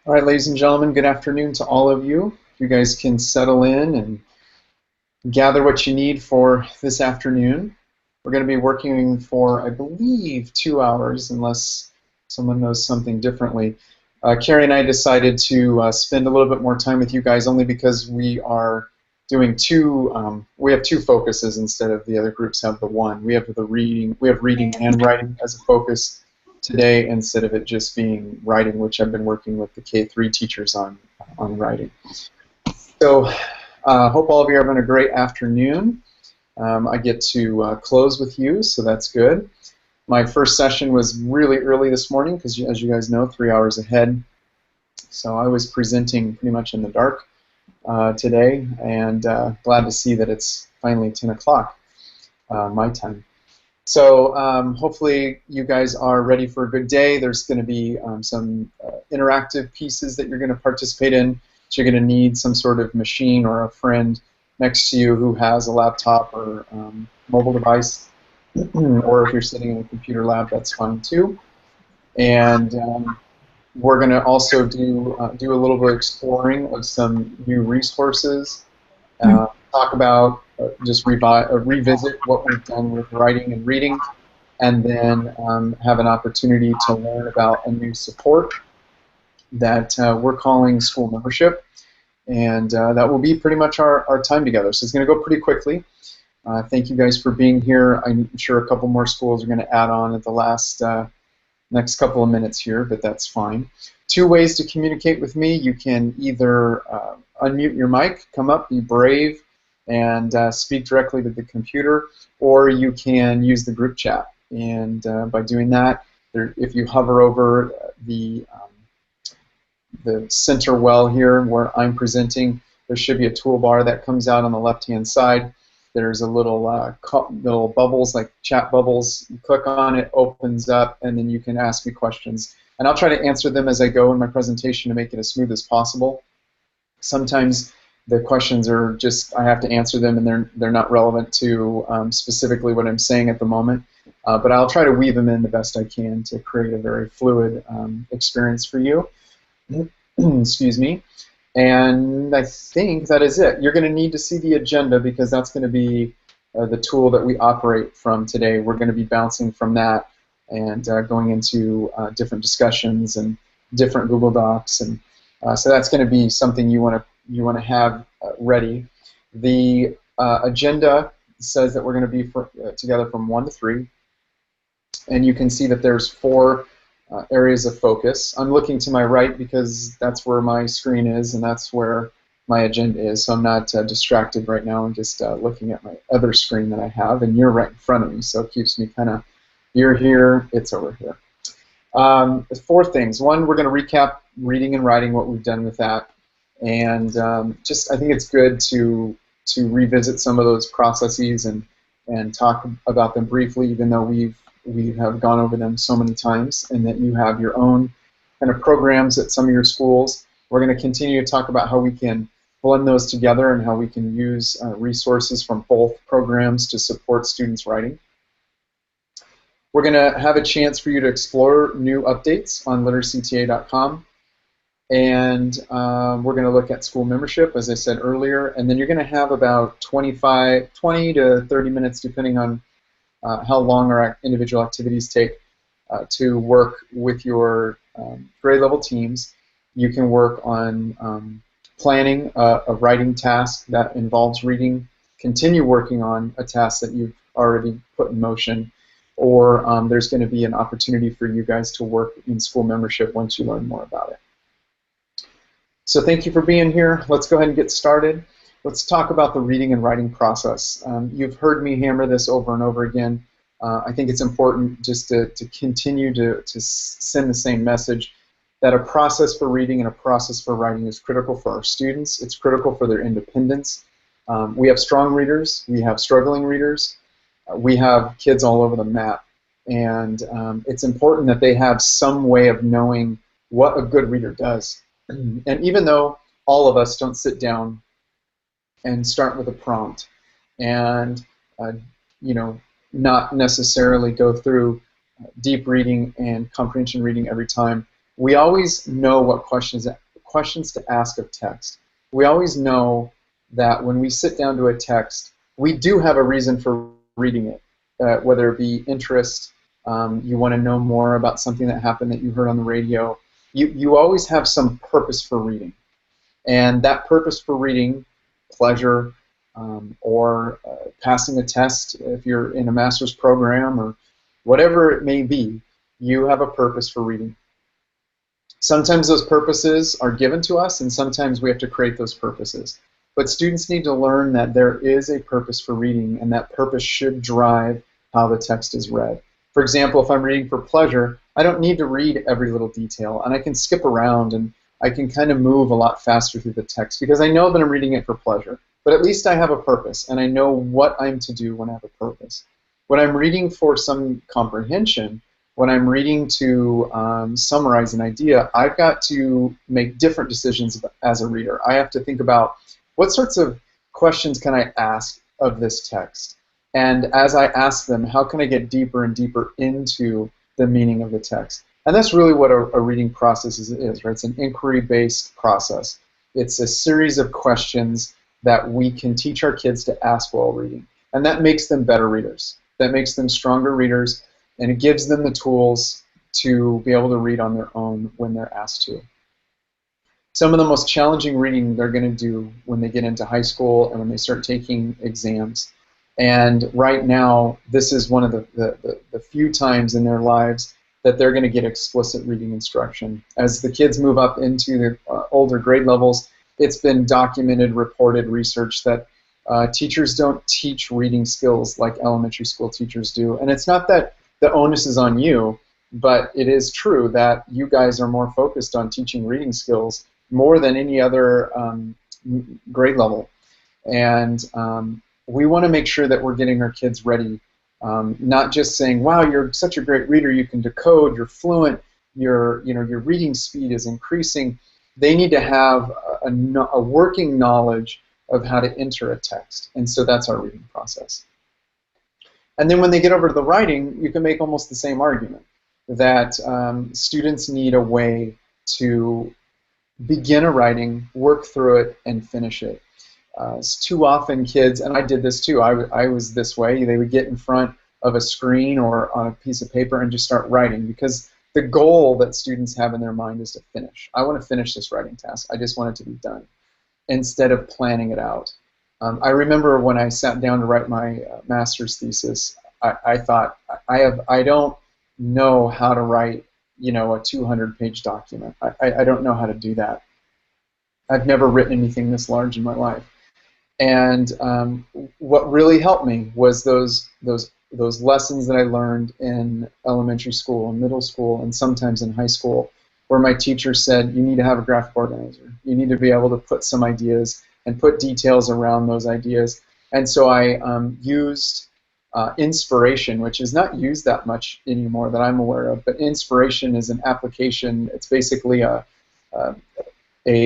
All right, ladies and gentlemen, good afternoon to all of you. You guys can settle in and gather what you need for this afternoon. We're going to be working for, I believe, 2 hours, unless someone knows something differently. Carrie and I decided to spend a little bit more time with you guys only because we are doing we have two focuses instead of the other groups have the one. We have reading and writing as a focus today instead of it just being writing, which I've been working with the K3 teachers on writing. So hope all of you are having a great afternoon. I get to close with you, so that's good. My first session was really early this morning because, as you guys know, 3 hours ahead. So I was presenting pretty much in the dark today, and glad to see that it's finally 10 o'clock my time. So hopefully you guys are ready for a good day. There's going to be some interactive pieces that you're going to participate in. So you're going to need some sort of machine or a friend next to you who has a laptop or mobile device. Or if you're sitting in a computer lab, that's fine too. And we're going to also do a little bit of exploring of some new resources. Talk about just revisit what we've done with writing and reading, and then have an opportunity to learn about a new support that we're calling school membership, and that will be pretty much our time together. So it's going to go pretty quickly. Thank you guys for being here. I'm sure a couple more schools are going to add on at the last next couple of minutes here, but that's fine. Two ways to communicate with me. You can either unmute your mic, come up, be brave, and speak directly to the computer, or you can use the group chat. And by doing that, if you hover over the center well here where I'm presenting, there should be a toolbar that comes out on the left-hand side. There's a little little bubbles, like chat bubbles. You click on it, opens up, and then you can ask me questions. And I'll try to answer them as I go in my presentation to make it as smooth as possible. Sometimes the questions are just, I have to answer them, and they're not relevant to specifically what I'm saying at the moment. But I'll try to weave them in the best I can to create a very fluid experience for you. Excuse me. And I think that is it. You're going to need to see the agenda because that's going to be the tool that we operate from today. We're going to be bouncing from that and going into different discussions and different Google Docs, and so that's going to be something you want to have ready. The agenda says that we're going to be together from 1 to 3, and you can see that there's 4 areas of focus. I'm looking to my right because that's where my screen is and that's where my agenda is, so I'm not distracted right now. I'm just looking at my other screen that I have, and you're right in front of me, so it keeps me kind of, you're here, it's over here. 4 things. 1, we're going to recap reading and writing, what we've done with that, and I think it's good to revisit some of those processes and talk about them briefly, even though we have gone over them so many times, and that you have your own kind of programs at some of your schools. We're going to continue to talk about how we can blend those together and how we can use resources from both programs to support students' writing. We're going to have a chance for you to explore new updates on literacyta.com, and we're going to look at school membership, as I said earlier, and then you're going to have about 20 to 30 minutes, depending on how long our individual activities take, to work with your grade level teams. You can work on planning a writing task that involves reading, continue working on a task that you've already put in motion, or there's going to be an opportunity for you guys to work in school membership once you learn more about it. So thank you for being here. Let's go ahead and get started. Let's talk about the reading and writing process. You've heard me hammer this over and over again. I think it's important just to continue to send the same message, that a process for reading and a process for writing is critical for our students. It's critical for their independence. We have strong readers. We have struggling readers. We have kids all over the map. And it's important that they have some way of knowing what a good reader does. And even though all of us don't sit down and start with a prompt and not necessarily go through deep reading and comprehension reading every time, we always know what questions to ask of text. We always know that when we sit down to a text, we do have a reason for reading it, whether it be interest, you want to know more about something that happened that you heard on the radio. You always have some purpose for reading. And that purpose for reading, pleasure, or passing a test if you're in a master's program or whatever it may be, you have a purpose for reading. Sometimes those purposes are given to us, and sometimes we have to create those purposes. But students need to learn that there is a purpose for reading, and that purpose should drive how the text is read. For example, if I'm reading for pleasure, I don't need to read every little detail, and I can skip around, and I can kind of move a lot faster through the text because I know that I'm reading it for pleasure. But at least I have a purpose, and I know what I'm to do when I have a purpose. When I'm reading for some comprehension, when I'm reading to summarize an idea, I've got to make different decisions as a reader. I have to think about what sorts of questions can I ask of this text? And as I ask them, how can I get deeper and deeper into the meaning of the text? And that's really what a reading process is, right? It's an inquiry-based process. It's a series of questions that we can teach our kids to ask while reading. And that makes them better readers. That makes them stronger readers, and it gives them the tools to be able to read on their own when they're asked to. Some of the most challenging reading they're going to do when they get into high school and when they start taking exams. And right now, this is one of the few times in their lives that they're going to get explicit reading instruction. As the kids move up into the older grade levels, it's been documented, reported, research that teachers don't teach reading skills like elementary school teachers do. And it's not that the onus is on you, but it is true that you guys are more focused on teaching reading skills more than any other grade level. And we want to make sure that we're getting our kids ready, not just saying, wow, you're such a great reader, you can decode, you're fluent, your reading speed is increasing. They need to have a working knowledge of how to enter a text. And so that's our reading process. And then when they get over to the writing, you can make almost the same argument, that students need a way to begin a writing, work through it, and finish it. It's too often kids, and I did this too, I was this way, they would get in front of a screen or on a piece of paper and just start writing, because the goal that students have in their mind is to finish. I want to finish this writing task. I just want it to be done, instead of planning it out. I remember when I sat down to write my master's thesis, I thought, I don't know how to write, a 200-page document. I don't know how to do that. I've never written anything this large in my life. And what really helped me was those lessons that I learned in elementary school and middle school and sometimes in high school, where my teacher said, you need to have a graphic organizer. You need to be able to put some ideas and put details around those ideas. And so I used Inspiration, which is not used that much anymore that I'm aware of, but Inspiration is an application. It's basically a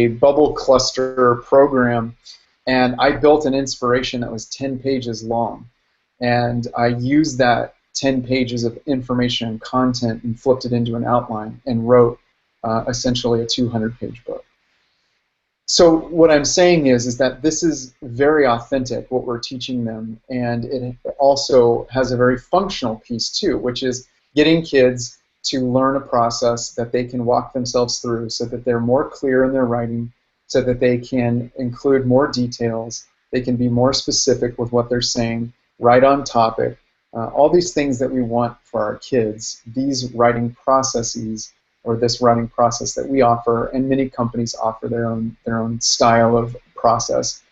bubble cluster program, and I built an Inspiration that was 10 pages long, and I used that 10 pages of information and content and flipped it into an outline and wrote essentially a 200-page book. So what I'm saying is that this is very authentic, what we're teaching them, and it also has a very functional piece too, which is getting kids to learn a process that they can walk themselves through so that they're more clear in their writing, so that they can include more details, they can be more specific with what they're saying, right on topic, all these things that we want for our kids. These writing processes, or this writing process that we offer, and many companies offer their own style of process,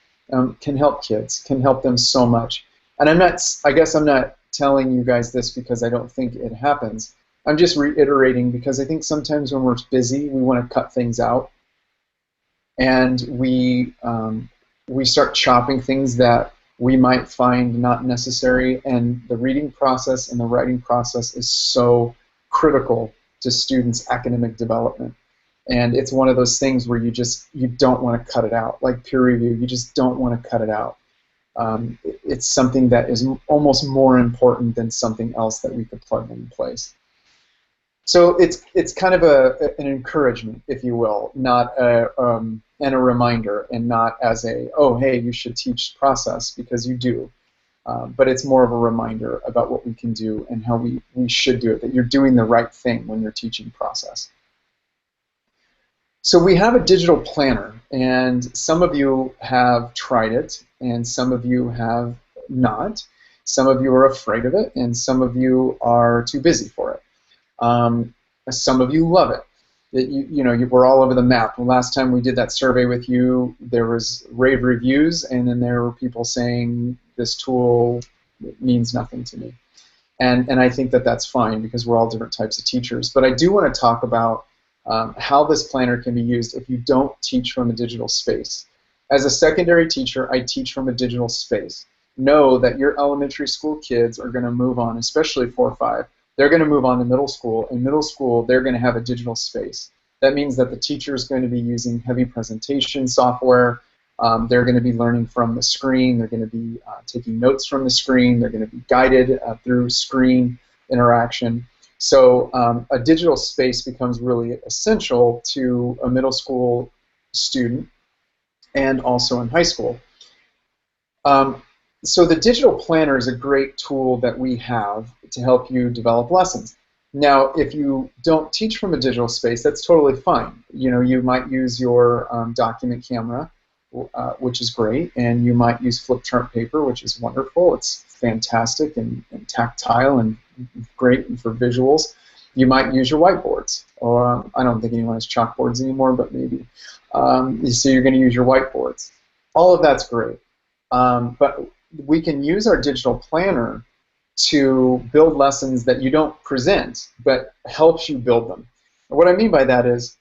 can help kids, can help them so much. And I guess I'm not telling you guys this because I don't think it happens. I'm just reiterating because I think sometimes when we're busy, we want to cut things out, and we start chopping things that we might find not necessary. And the reading process and the writing process is so critical to students' academic development. And it's one of those things where you don't want to cut it out. Like peer review, you just don't want to cut it out. It's something that is almost more important than something else that we could plug in place. So it's kind of an encouragement, if you will, not and a reminder, and not as a, oh, hey, you should teach process, because you do. But it's more of a reminder about what we can do and how we should do it, that you're doing the right thing when you're teaching process. So we have a digital planner, and some of you have tried it, and some of you have not. Some of you are afraid of it, and some of you are too busy for it. Um, some of you love it. We're all over the map. The last time we did that survey with you, there was rave reviews, and then there were people saying this tool means nothing to me. And I think that that's fine, because we're all different types of teachers. But I do want to talk about how this planner can be used if you don't teach from a digital space. As a secondary teacher, I teach from a digital space. Know that your elementary school kids are going to move on, especially 4 or 5. They're going to move on to middle school. In middle school, they're going to have a digital space. That means that the teacher is going to be using heavy presentation software. They're going to be learning from the screen. They're going to be taking notes from the screen. They're going to be guided through screen interaction. So a digital space becomes really essential to a middle school student, and also in high school. So the digital planner is a great tool that we have to help you develop lessons. Now, if you don't teach from a digital space, that's totally fine. You might use your document camera, which is great, and you might use flip chart paper, which is wonderful. It's fantastic and tactile and great for visuals. You might use your whiteboards, or I don't think anyone has chalkboards anymore, but maybe. So you're going to use your whiteboards. All of that's great. But we can use our digital planner to build lessons that you don't present, but helps you build them. And what I mean by that is,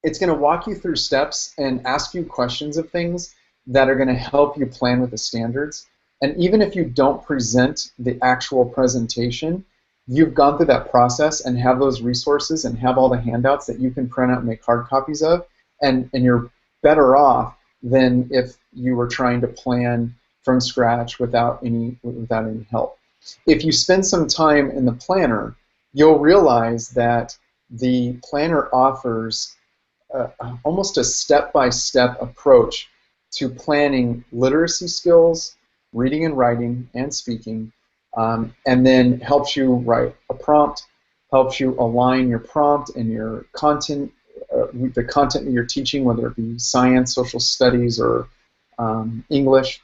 it's going to walk you through steps and ask you questions of things that are going to help you plan with the standards. And even if you don't present the actual presentation, you've gone through that process and have those resources and have all the handouts that you can print out and make hard copies of, and you're better off than if you were trying to plan from scratch without any help. If you spend some time in the planner, you'll realize that the planner offers almost a step-by-step approach to planning literacy skills, reading and writing and speaking, and then helps you write a prompt, helps you align your prompt and your content, the content that you're teaching, whether it be science, social studies, or English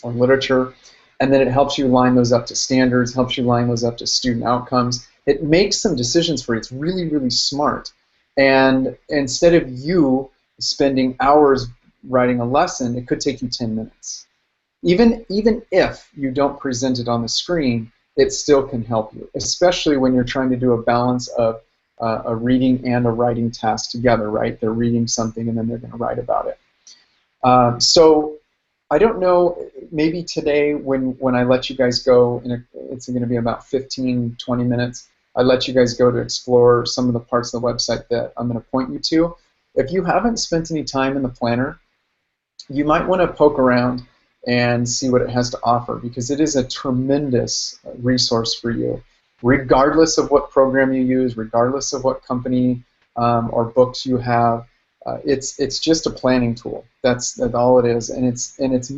or literature, and then it helps you line those up to standards, helps you line those up to student outcomes. It makes some decisions for you. It's really, really smart. And instead of you spending hours writing a lesson, it could take you 10 minutes. Even if you don't present it on the screen, it still can help you, especially when you're trying to do a balance of a reading and a writing task together, right? They're reading something and then they're going to write about it. So I don't know, maybe today when I let you guys go, it's going to be about 15, 20 minutes, I let you guys go to explore some of the parts of the website that I'm going to point you to. If you haven't spent any time in the planner, you might want to poke around and see what it has to offer, because it is a tremendous resource for you, regardless of what program you use, regardless of what company or books you have. It's just a planning tool. That's all it is, and it's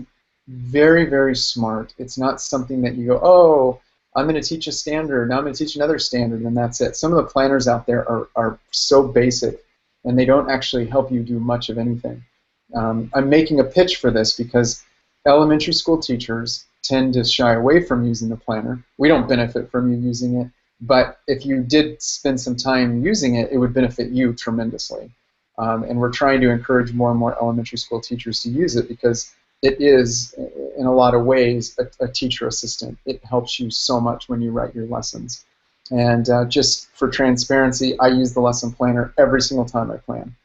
very, very smart. It's not something that you go, oh, I'm going to teach a standard, now I'm going to teach another standard, and that's it. Some of the planners out there are so basic, and they don't actually help you do much of anything. I'm making a pitch for this because elementary school teachers tend to shy away from using the planner. We don't benefit from you using it, but if you did spend some time using it, it would benefit you tremendously. And we're trying to encourage more and more elementary school teachers to use it, because it is, in a lot of ways, a teacher assistant. It helps you so much when you write your lessons. And just for transparency, I use the lesson planner every single time I plan.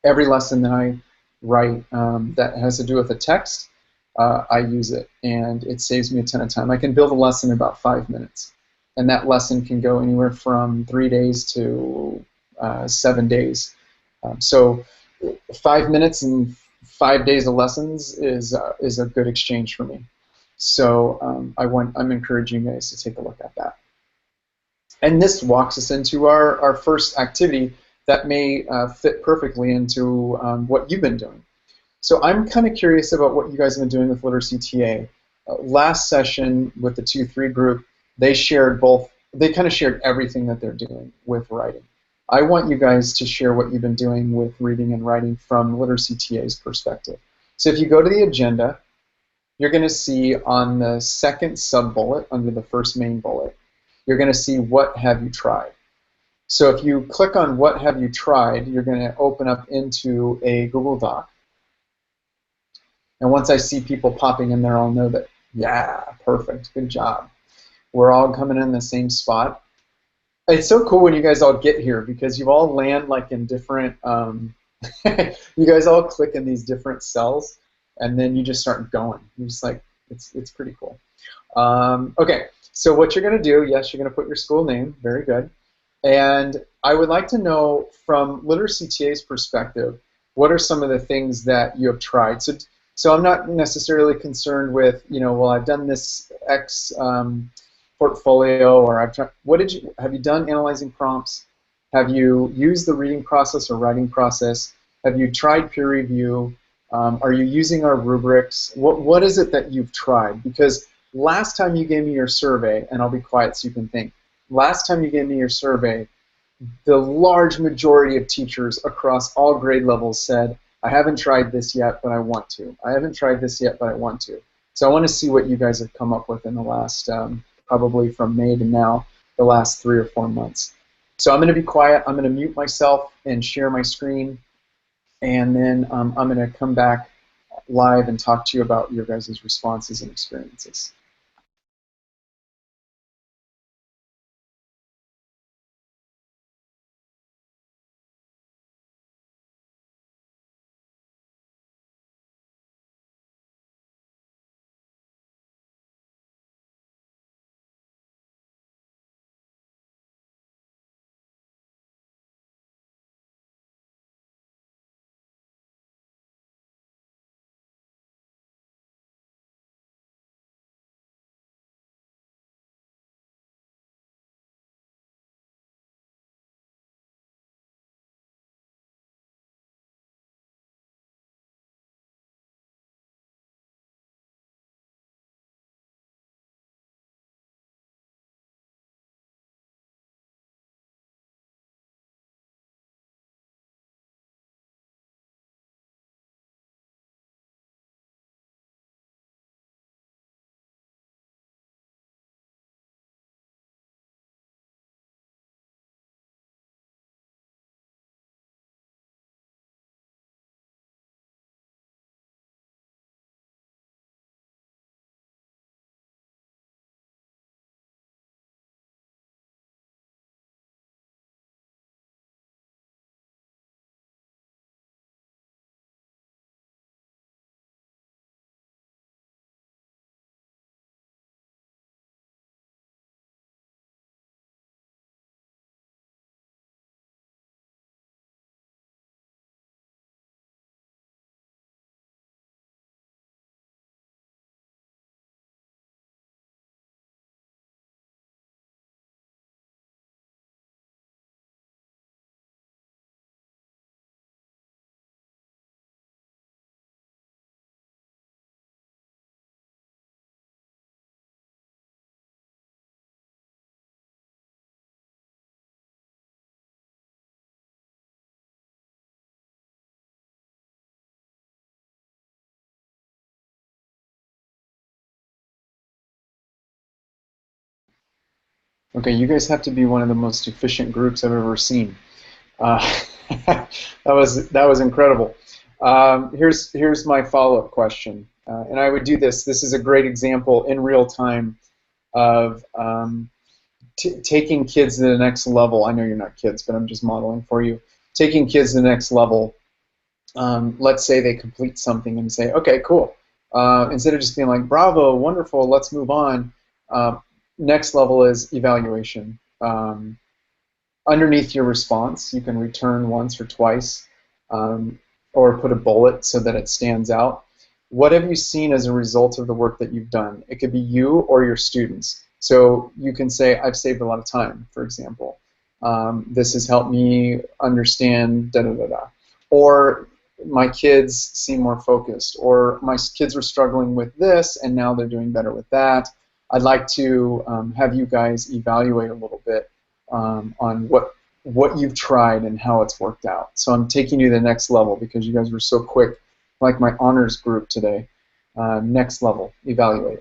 Every lesson that I write that has to do with a text, I use it, and it saves me a ton of time. I can build a lesson in about 5 minutes, and that lesson can go anywhere from 3 days to 7 days. So 5 minutes and 5 days of lessons is a good exchange for me. So I'm encouraging you guys to take a look at that. And this walks us into our first activity that may fit perfectly into what you've been doing. So I'm kind of curious about what you guys have been doing with Literacy TA. Last session with the 2-3 group, they shared both, they kind of shared everything that they're doing with writing. I want you guys to share what you've been doing with reading and writing from Literacy TA's perspective. So if you go to the agenda, you're going to see on the second sub-bullet under the first main bullet, you're going to see what have you tried. So if you click on what have you tried, you're going to open up into a Google Doc. And once I see people popping in there, I'll know that, yeah, perfect, good job. We're all coming in the same spot. It's so cool when you guys all get here because you all land like in different, you guys all click in these different cells and then you just start going. You're just like, it's pretty cool. Okay, so what you're going to do, yes, you're going to put your school name, very good. And I would like to know from Literacy TA's perspective, what are some of the things that you have tried? So I'm not necessarily concerned with, well, I've done this X portfolio, or I've tried. Have you done analyzing prompts? Have you used the reading process or writing process? Have you tried peer review? Are you using our rubrics? What is it that you've tried? Because last time you gave me your survey, and I'll be quiet so you can think. Last time you gave me your survey, the large majority of teachers across all grade levels said, I haven't tried this yet, but I want to. I haven't tried this yet, but I want to. So I want to see what you guys have come up with in the last, probably from May to now, the last 3 or 4 months. So I'm going to be quiet. I'm going to mute myself and share my screen. And then I'm going to come back live and talk to you about your guys' responses and experiences. Okay, you guys have to be one of the most efficient groups I've ever seen. Uh, that was incredible. Here's my follow-up question, and I would do this. This is a great example in real time of taking kids to the next level. I know you're not kids, but I'm just modeling for you. Taking kids to the next level. Let's say they complete something and say, okay, cool. Instead of just being like, bravo, wonderful, let's move on. Next level is evaluation. Underneath your response, you can return once or twice, or put a bullet so that it stands out. What have you seen as a result of the work that you've done? It could be you or your students. So you can say, I've saved a lot of time, for example. This has helped me understand da da da da. Or my kids seem more focused. Or my kids were struggling with this and now they're doing better with that. I'd like to have you guys evaluate a little bit on what you've tried and how it's worked out. So I'm taking you to the next level because you guys were so quick, like my honors group today. Next level, evaluate.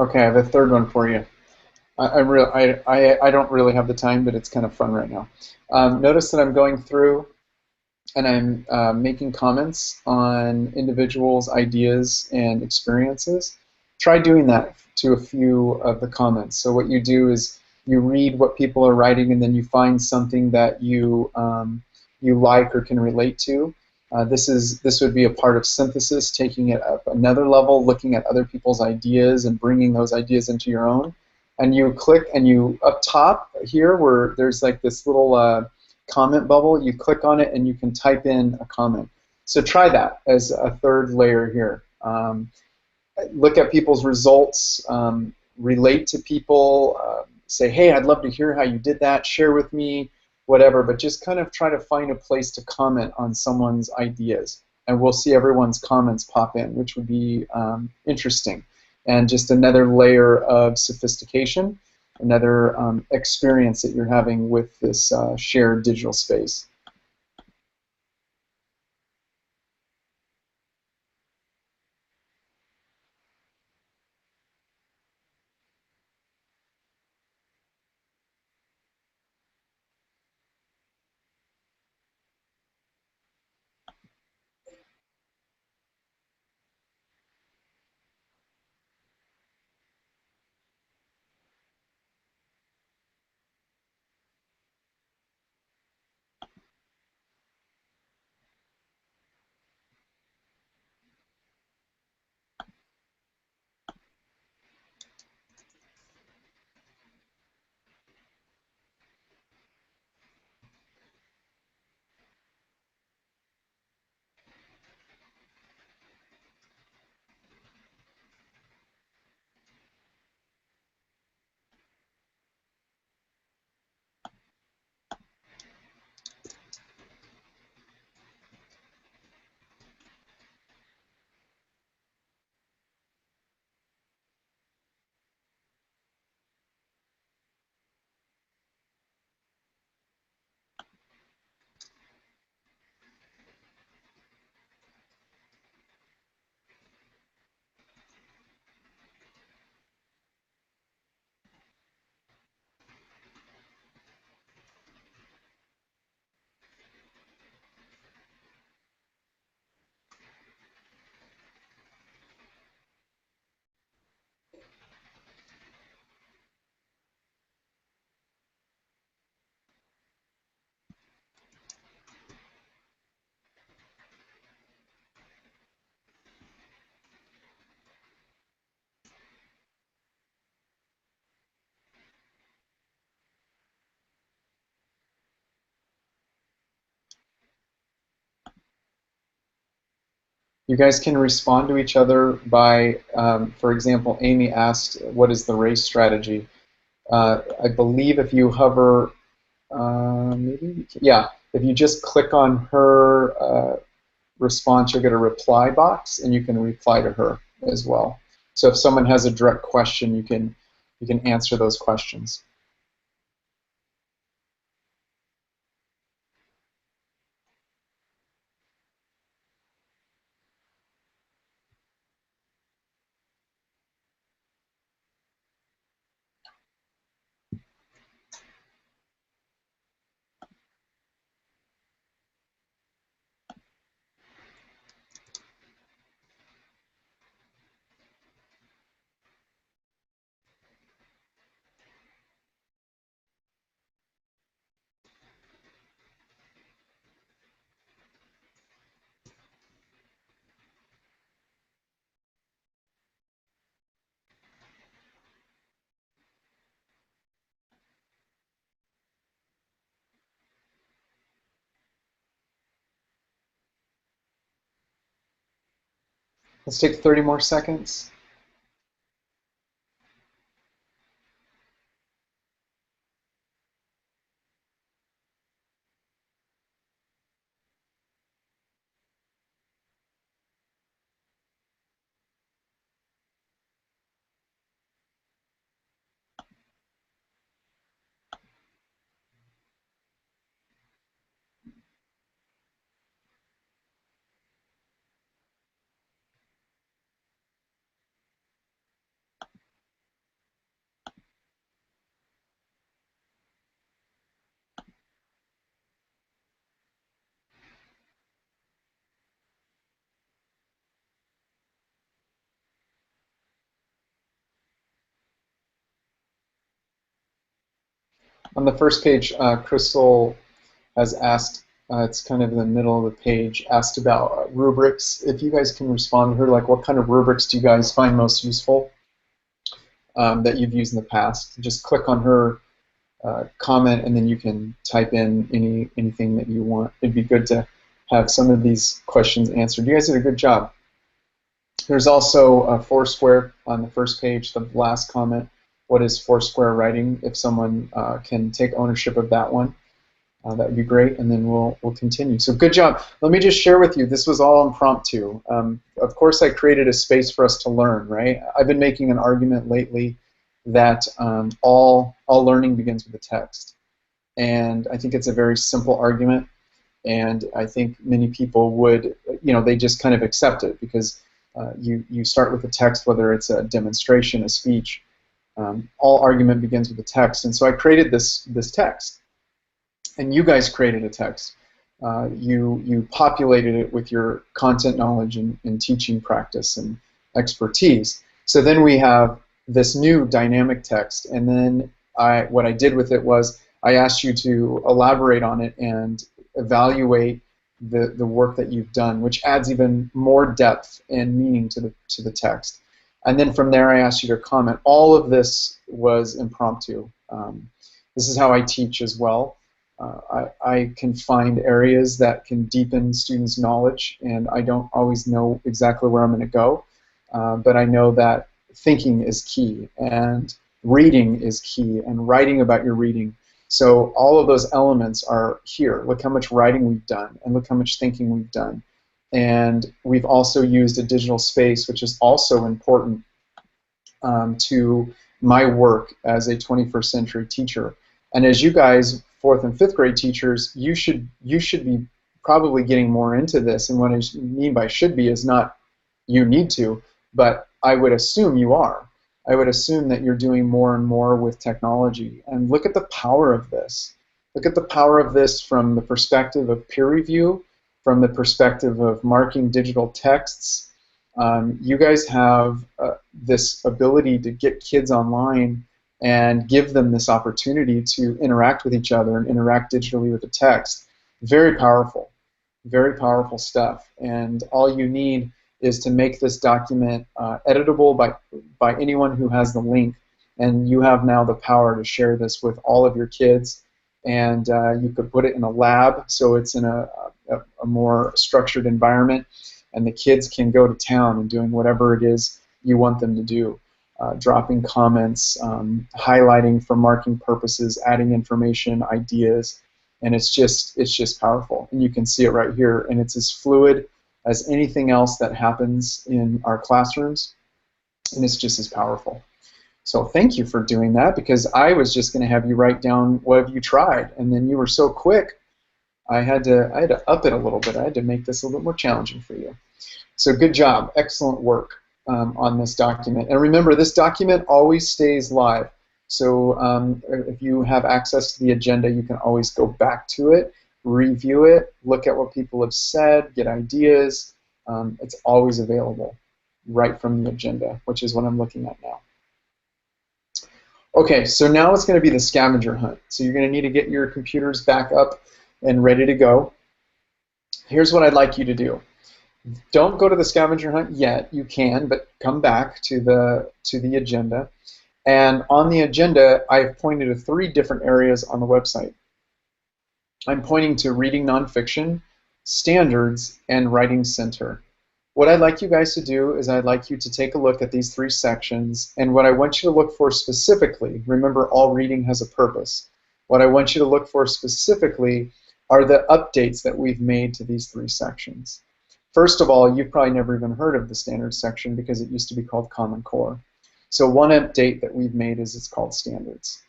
Okay, I have a third one for you. I don't really have the time, but it's kind of fun right now. Notice that I'm going through. and I'm making comments on individuals' ideas and experiences, try doing that to a few of the comments. So what you do is you read what people are writing, and then you find something that you like or can relate to. This would be a part of synthesis, taking it up another level, looking at other people's ideas and bringing those ideas into your own. And you click, and you up top here where there's like this little comment bubble, you click on it and you can type in a comment. So try that as a third layer here. Look at people's results, relate to people, say, hey, I'd love to hear how you did that, share with me, whatever, but just kind of try to find a place to comment on someone's ideas. And we'll see everyone's comments pop in, which would be interesting. And just another layer of sophistication, another experience that you're having with this shared digital space. You guys can respond to each other by, for example, Amy asked, what is the race strategy? I believe if you hover, yeah, if you just click on her response, you'll get a reply box, and you can reply to her as well. So if someone has a direct question, you can answer those questions. Let's take 30 more seconds. On the first page, Crystal has asked, it's kind of in the middle of the page, asked about rubrics. If you guys can respond to her, like what kind of rubrics do you guys find most useful that you've used in the past? Just click on her comment, and then you can type in anything that you want. It'd be good to have some of these questions answered. You guys did a good job. There's also a Foursquare on the first page, the last comment. What is Foursquare writing? If someone can take ownership of that one, that would be great, and then we'll continue. So good job. Let me just share with you, this was all impromptu. Of course, I created a space for us to learn, right? I've been making an argument lately that all learning begins with a text. And I think it's a very simple argument, and I think many people would, they just kind of accept it because you start with a text, whether it's a demonstration, a speech. All argument begins with a text, and so I created this text. And you guys created a text. You populated it with your content knowledge and teaching practice and expertise. So then we have this new dynamic text, and then what I did with it was I asked you to elaborate on it and evaluate the work that you've done, which adds even more depth and meaning to the text. And then from there I asked you to comment. All of this was impromptu. This is how I teach as well. I can find areas that can deepen students' knowledge, and I don't always know exactly where I'm going to go, but I know that thinking is key, and reading is key, and writing about your reading. So all of those elements are here. Look how much writing we've done, and look how much thinking we've done. And we've also used a digital space, which is also important to my work as a 21st century teacher. And as you guys, 4th and 5th grade teachers, you should be probably getting more into this. And what I mean by should be is not you need to, but I would assume you are. I would assume that you're doing more and more with technology. And look at the power of this. Look at the power of this from the perspective of peer review, from the perspective of marking digital texts. You guys have this ability to get kids online and give them this opportunity to interact with each other and interact digitally with the text. Very powerful stuff. And all you need is to make this document editable by anyone who has the link, and you have now the power to share this with all of your kids. And you could put it in a lab, so it's in a more structured environment, and the kids can go to town and doing whatever it is you want them to do. Dropping comments, highlighting for marking purposes, adding information, ideas, and it's just powerful. And you can see it right here, and it's as fluid as anything else that happens in our classrooms, and it's just as powerful. So thank you for doing that, because I was just going to have you write down what have you tried, and then you were so quick, I had to up it a little bit. I had to make this a little bit more challenging for you. So good job, excellent work on this document. And remember, this document always stays live. So if you have access to the agenda, you can always go back to it, review it, look at what people have said, get ideas. It's always available right from the agenda, which is what I'm looking at now. Okay, so now it's going to be the scavenger hunt. So you're going to need to get your computers back up and ready to go. Here's what I'd like you to do. Don't go to the scavenger hunt yet. You can, but come back to the agenda. And on the agenda, I've pointed to 3 different areas on the website. I'm pointing to reading nonfiction, standards, and writing center. What I'd like you guys to do is I'd like you to take a look at these 3 sections, and what I want you to look for specifically, remember all reading has a purpose, what I want you to look for specifically are the updates that we've made to these 3 sections. First of all, you've probably never even heard of the standards section because it used to be called Common Core. So one update that we've made is it's called standards.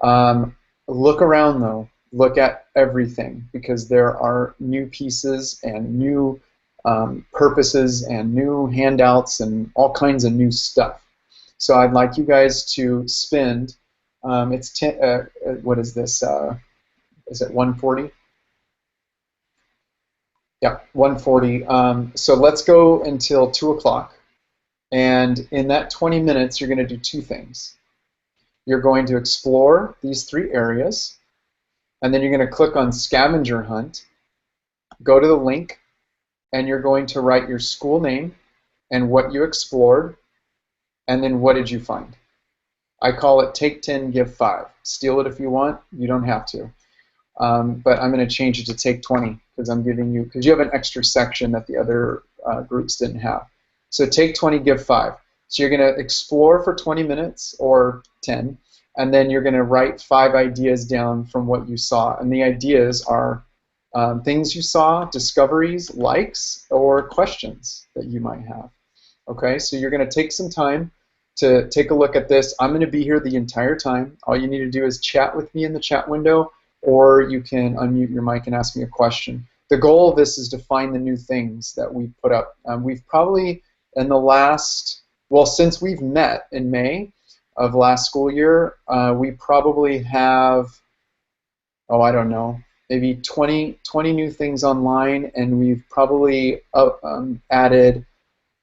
Look around though, look at everything, because there are new pieces and new purposes and new handouts and all kinds of new stuff. So I'd like you guys to spend, what is this, is it 140? Yeah, 140. So let's go until 2 o'clock. And in that 20 minutes, you're going to do 2 things. You're going to explore these 3 areas, and then you're going to click on Scavenger Hunt, go to the link, and you're going to write your school name and what you explored, and then what did you find. I call it take 10, give 5. Steal it if you want. You don't have to. But I'm going to change it to take 20 because I'm giving you, because you have an extra section that the other groups didn't have. So take 20, give 5. So you're going to explore for 20 minutes or 10, and then you're going to write 5 ideas down from what you saw. And the ideas are things you saw, discoveries, likes, or questions that you might have. Okay, so you're going to take some time to take a look at this. I'm going to be here the entire time. All you need to do is chat with me in the chat window, or you can unmute your mic and ask me a question. The goal of this is to find the new things that we put up. We've probably, in the last, well, since we've met in May of last school year, we probably have, oh, I don't know, maybe 20 new things online, and we've probably added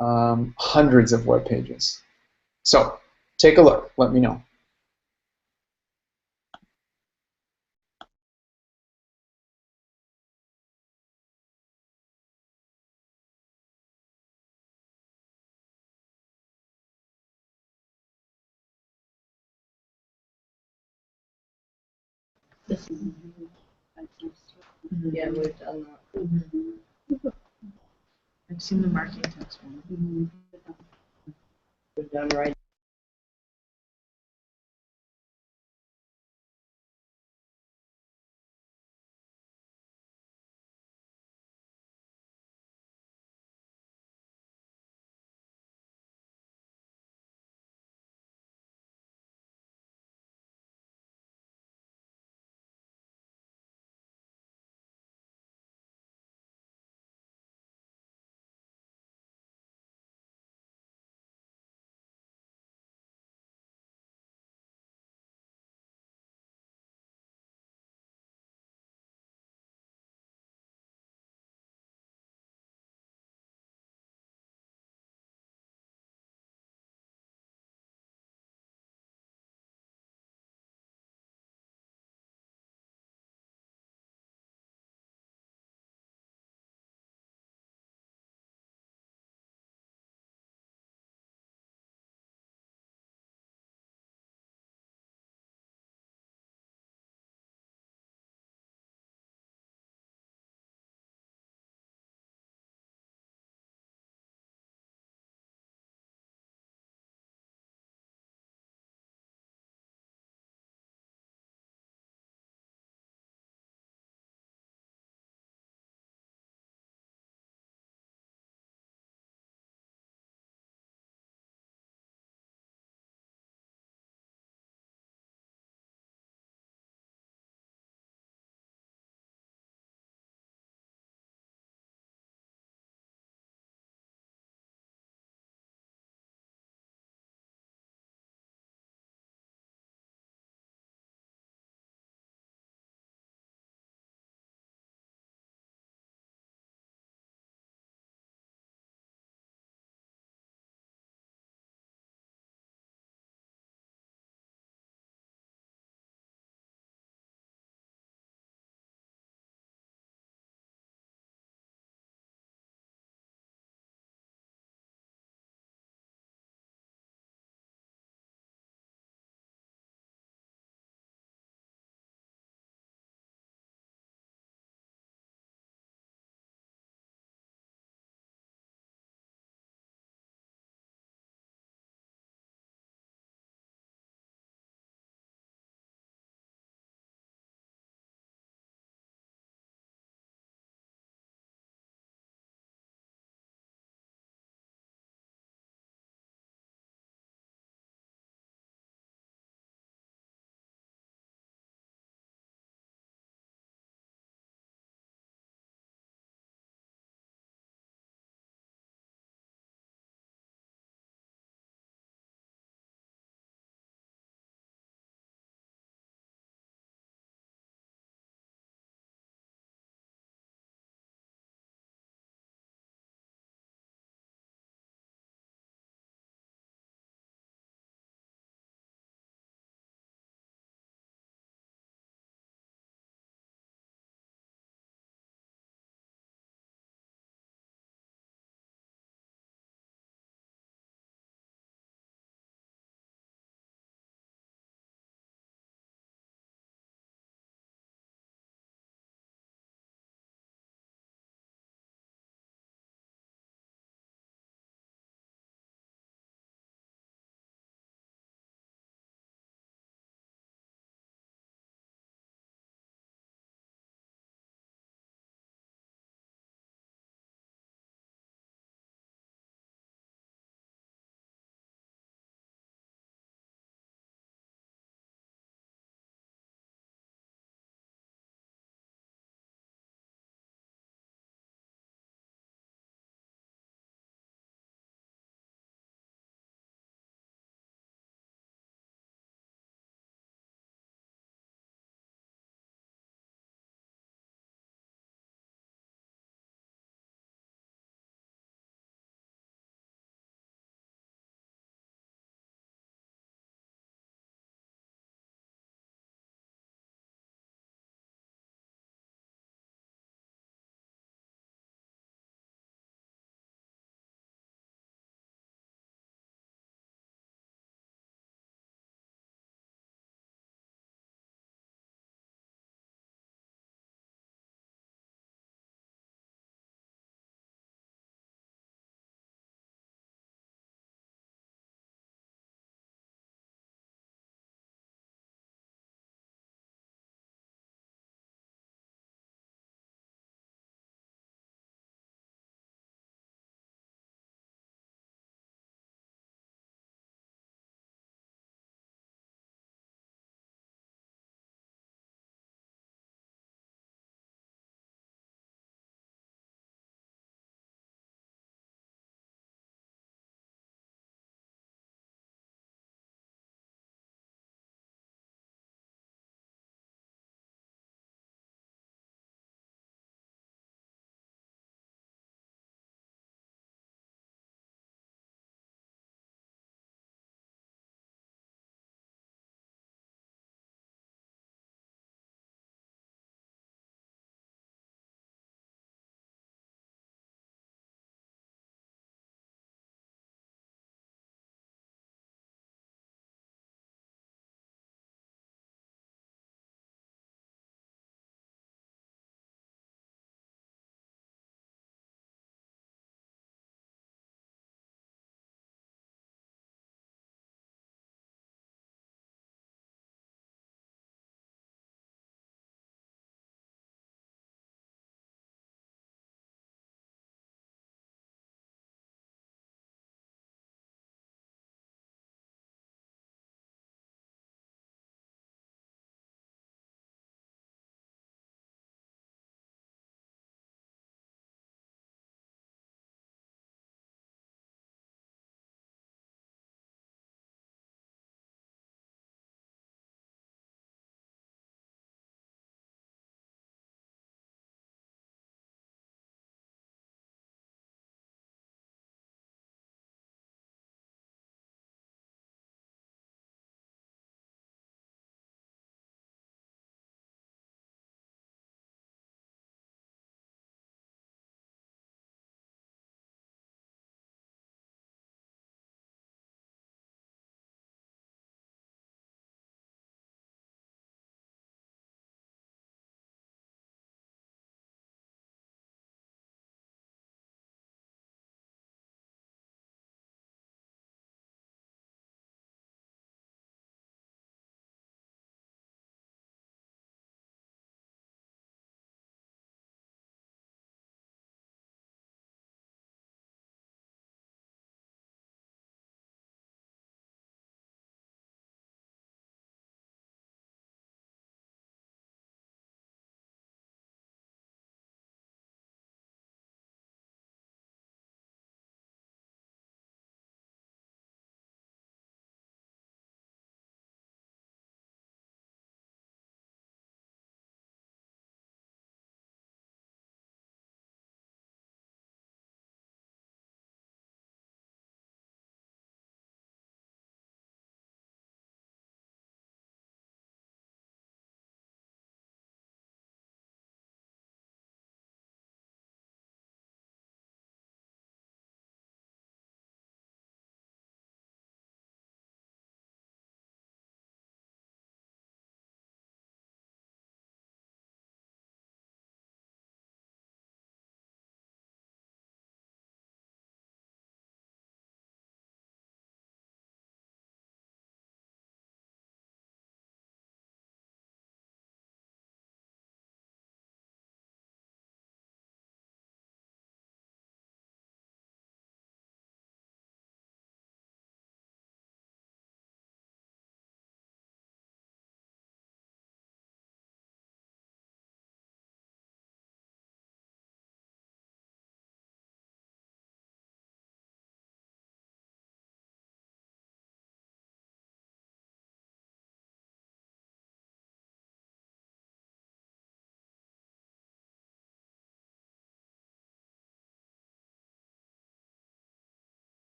hundreds of web pages. So take a look. Let me know. Yeah, we've done that. I've seen the marketing text one. We've done right.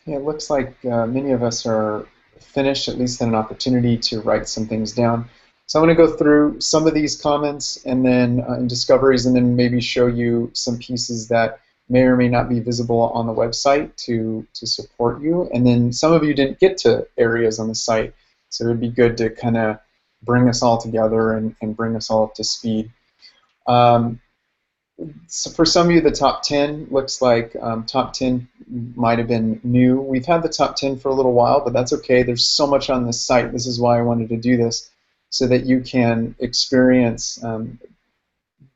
Okay, it looks like many of us are finished, at least in an opportunity to write some things down. So I'm going to go through some of these comments and then and discoveries, and then maybe show you some pieces that may or may not be visible on the website to support you. And then some of you didn't get to areas on the site, so it would be good to kind of bring us all together and bring us all up to speed. Um, so for some of you, the top 10 looks like top 10 might have been new. We've had the top 10 for a little while, but that's okay. There's so much on this site. This is why I wanted to do this, so that you can experience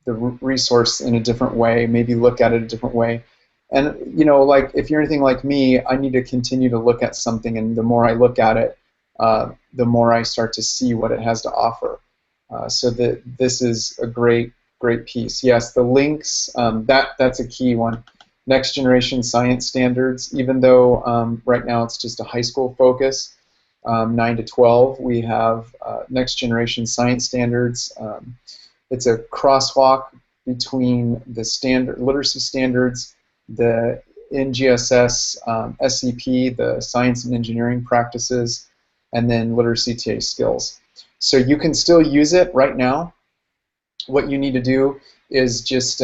the resource in a different way, maybe look at it a different way. And you know, like if you're anything like me, I need to continue to look at something, and the more I look at it, the more I start to see what it has to offer. So that this is a great piece. Yes, the links, that's a key one. Next generation science standards, even though right now it's just a high school focus, 9 to 12, we have next generation science standards. It's a crosswalk between the standard literacy standards, the NGSS, SCP, the science and engineering practices, and then literacy TA skills. So you can still use it right now. What you need to do is just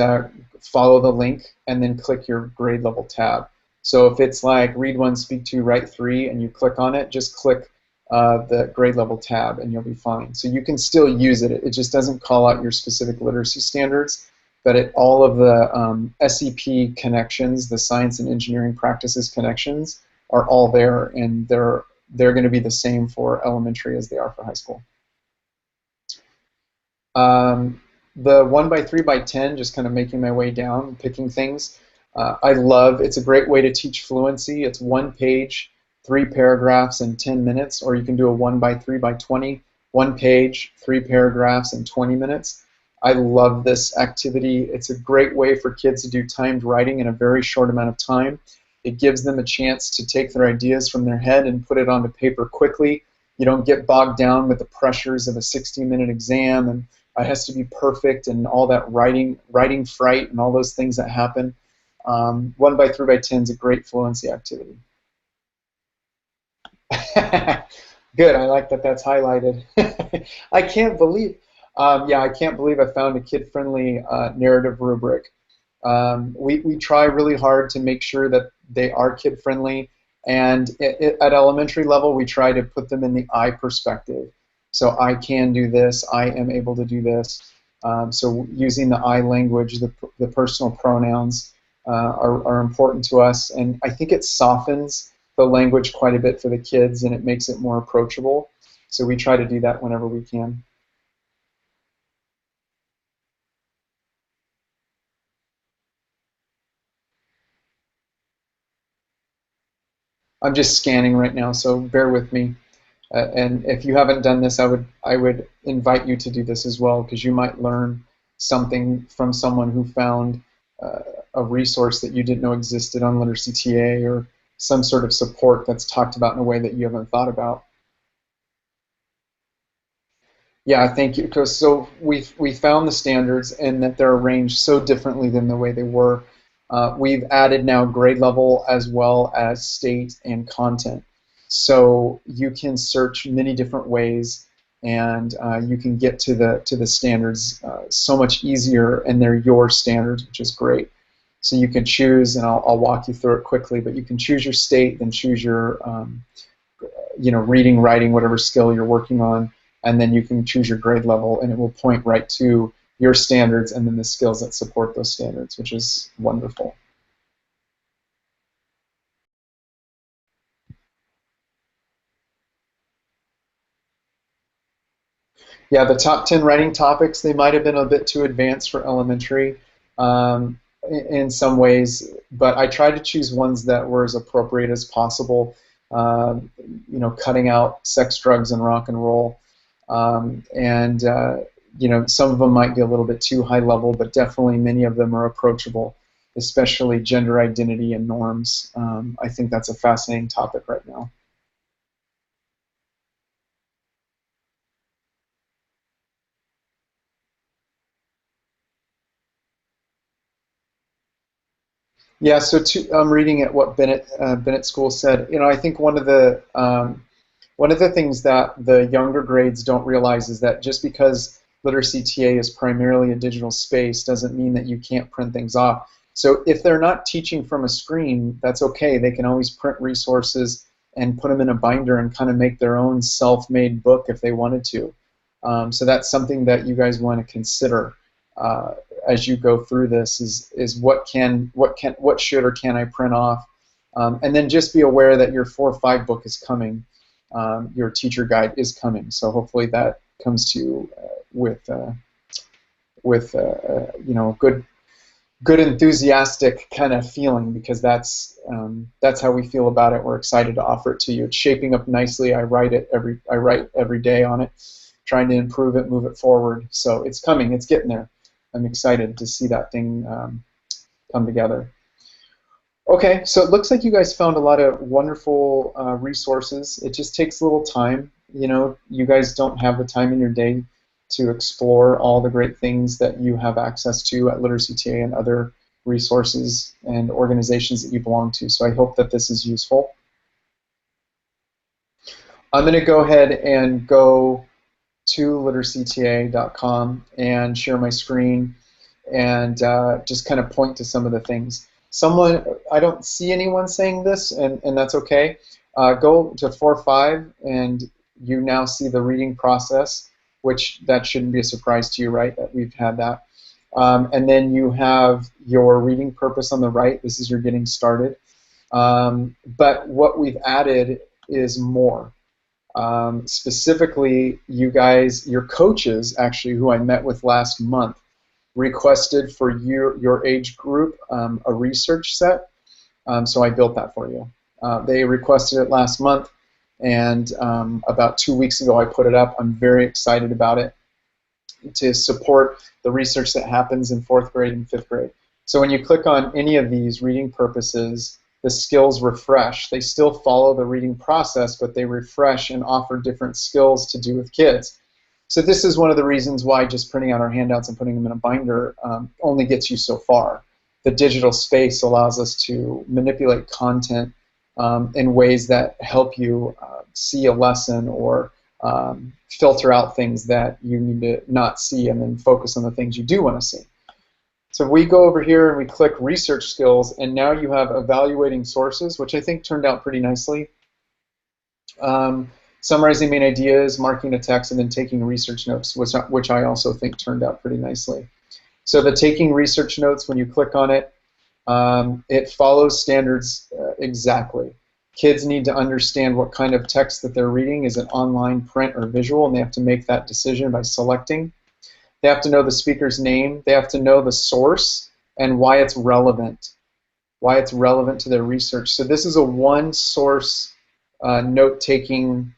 follow the link and then click your grade level tab. So if it's like read 1, speak 2, write 3, and you click on it, just click the grade level tab and you'll be fine. So you can still use it. It just doesn't call out your specific literacy standards, but all of the SEP connections, the science and engineering practices connections, are all there, and they're going to be the same for elementary as they are for high school. The 1 by 3 by 10, just kind of making my way down, picking things. I love, it's a great way to teach fluency. It's 1 page, 3 paragraphs in 10 minutes, or you can do a 1 by 3 by 20, 1 page, 3 paragraphs in 20 minutes. I love this activity. It's a great way for kids to do timed writing in a very short amount of time. It gives them a chance to take their ideas from their head and put it onto paper quickly. You don't get bogged down with the pressures of a 60-minute exam, and it has to be perfect and all that writing fright and all those things that happen. 1 by 3 by 10 is a great fluency activity. Good, I like that that's highlighted. I can't believe, yeah, I can't believe I found a kid-friendly narrative rubric. We try really hard to make sure that they are kid-friendly, and at elementary level, we try to put them in the I perspective. So I can do this, I am able to do this. So using the I language, the personal pronouns are important to us, and I think it softens the language quite a bit for the kids, and it makes it more approachable. So we try to do that whenever we can. I'm just scanning right now, so bear with me. And if you haven't done this, I would invite you to do this as well, because you might learn something from someone who found a resource that you didn't know existed on Literacy TA, or some sort of support that's talked about in a way that you haven't thought about. Yeah, thank you. Because so we found the standards and that they're arranged so differently than the way they were. We've added now grade level as well as state and content. So you can search many different ways, and you can get to the standards so much easier, and they're your standards, which is great. So you can choose, and I'll walk you through it quickly. But you can choose your state, then choose your reading, writing, whatever skill you're working on, and then you can choose your grade level, and it will point right to your standards and then the skills that support those standards, which is wonderful. Yeah, the top 10 writing topics, they might have been a bit too advanced for elementary in some ways, but I tried to choose ones that were as appropriate as possible, cutting out sex, drugs, and rock and roll. Some of them might be a little bit too high level, but definitely many of them are approachable, especially gender identity and norms. I think that's a fascinating topic right now. Yeah, so I'm reading at what Bennett School said. You know, I think one of the things that the younger grades don't realize is that just because Literacy TA is primarily a digital space doesn't mean that you can't print things off. So if they're not teaching from a screen, that's okay. They can always print resources and put them in a binder and kind of make their own self-made book if they wanted to. So that's something that you guys want to consider as you go through this is what should or can I print off, and then just be aware that your 4-5 book is coming. Your teacher guide is coming, so hopefully that comes to you with you know, good enthusiastic kind of feeling, because that's how we feel about it. We're excited to offer it to you. It's shaping up nicely. I write every day on it, trying to improve it, move it forward. So it's coming. It's getting there. I'm excited to see that thing come together. Okay, so it looks like you guys found a lot of wonderful resources. It just takes a little time. You know, you guys don't have the time in your day to explore all the great things that you have access to at Literacy TA and other resources and organizations that you belong to. So I hope that this is useful. I'm going to go ahead and go to literacyta.com and share my screen and just kind of point to some of the things. I don't see anyone saying this, and that's okay. Go to 4.5 and you now see the reading process, which that shouldn't be a surprise to you, right, that we've had that. And then you have your reading purpose on the right. This is your getting started. But what we've added is more. Specifically, you guys, your coaches, actually, who I met with last month, requested for your age group a research set, so I built that for you. They requested it last month, and about 2 weeks ago I put it up. I'm very excited about it to support the research that happens in 4th grade and 5th grade. So when you click on any of these reading purposes, the skills refresh. They still follow the reading process, but they refresh and offer different skills to do with kids. So this is one of the reasons why just printing out our handouts and putting them in a binder only gets you so far. The digital space allows us to manipulate content in ways that help you see a lesson or filter out things that you need to not see and then focus on the things you do want to see. So we go over here and we click research skills, and now you have evaluating sources, which I think turned out pretty nicely. Summarizing main ideas, marking a text, and then taking research notes, which I also think turned out pretty nicely. So the taking research notes, when you click on it, it follows standards exactly. Kids need to understand what kind of text that they're reading. Is it online, print, or visual? And they have to make that decision by selecting. They have to know the speaker's name. They have to know the source and why it's relevant to their research. So this is a one-source note-taking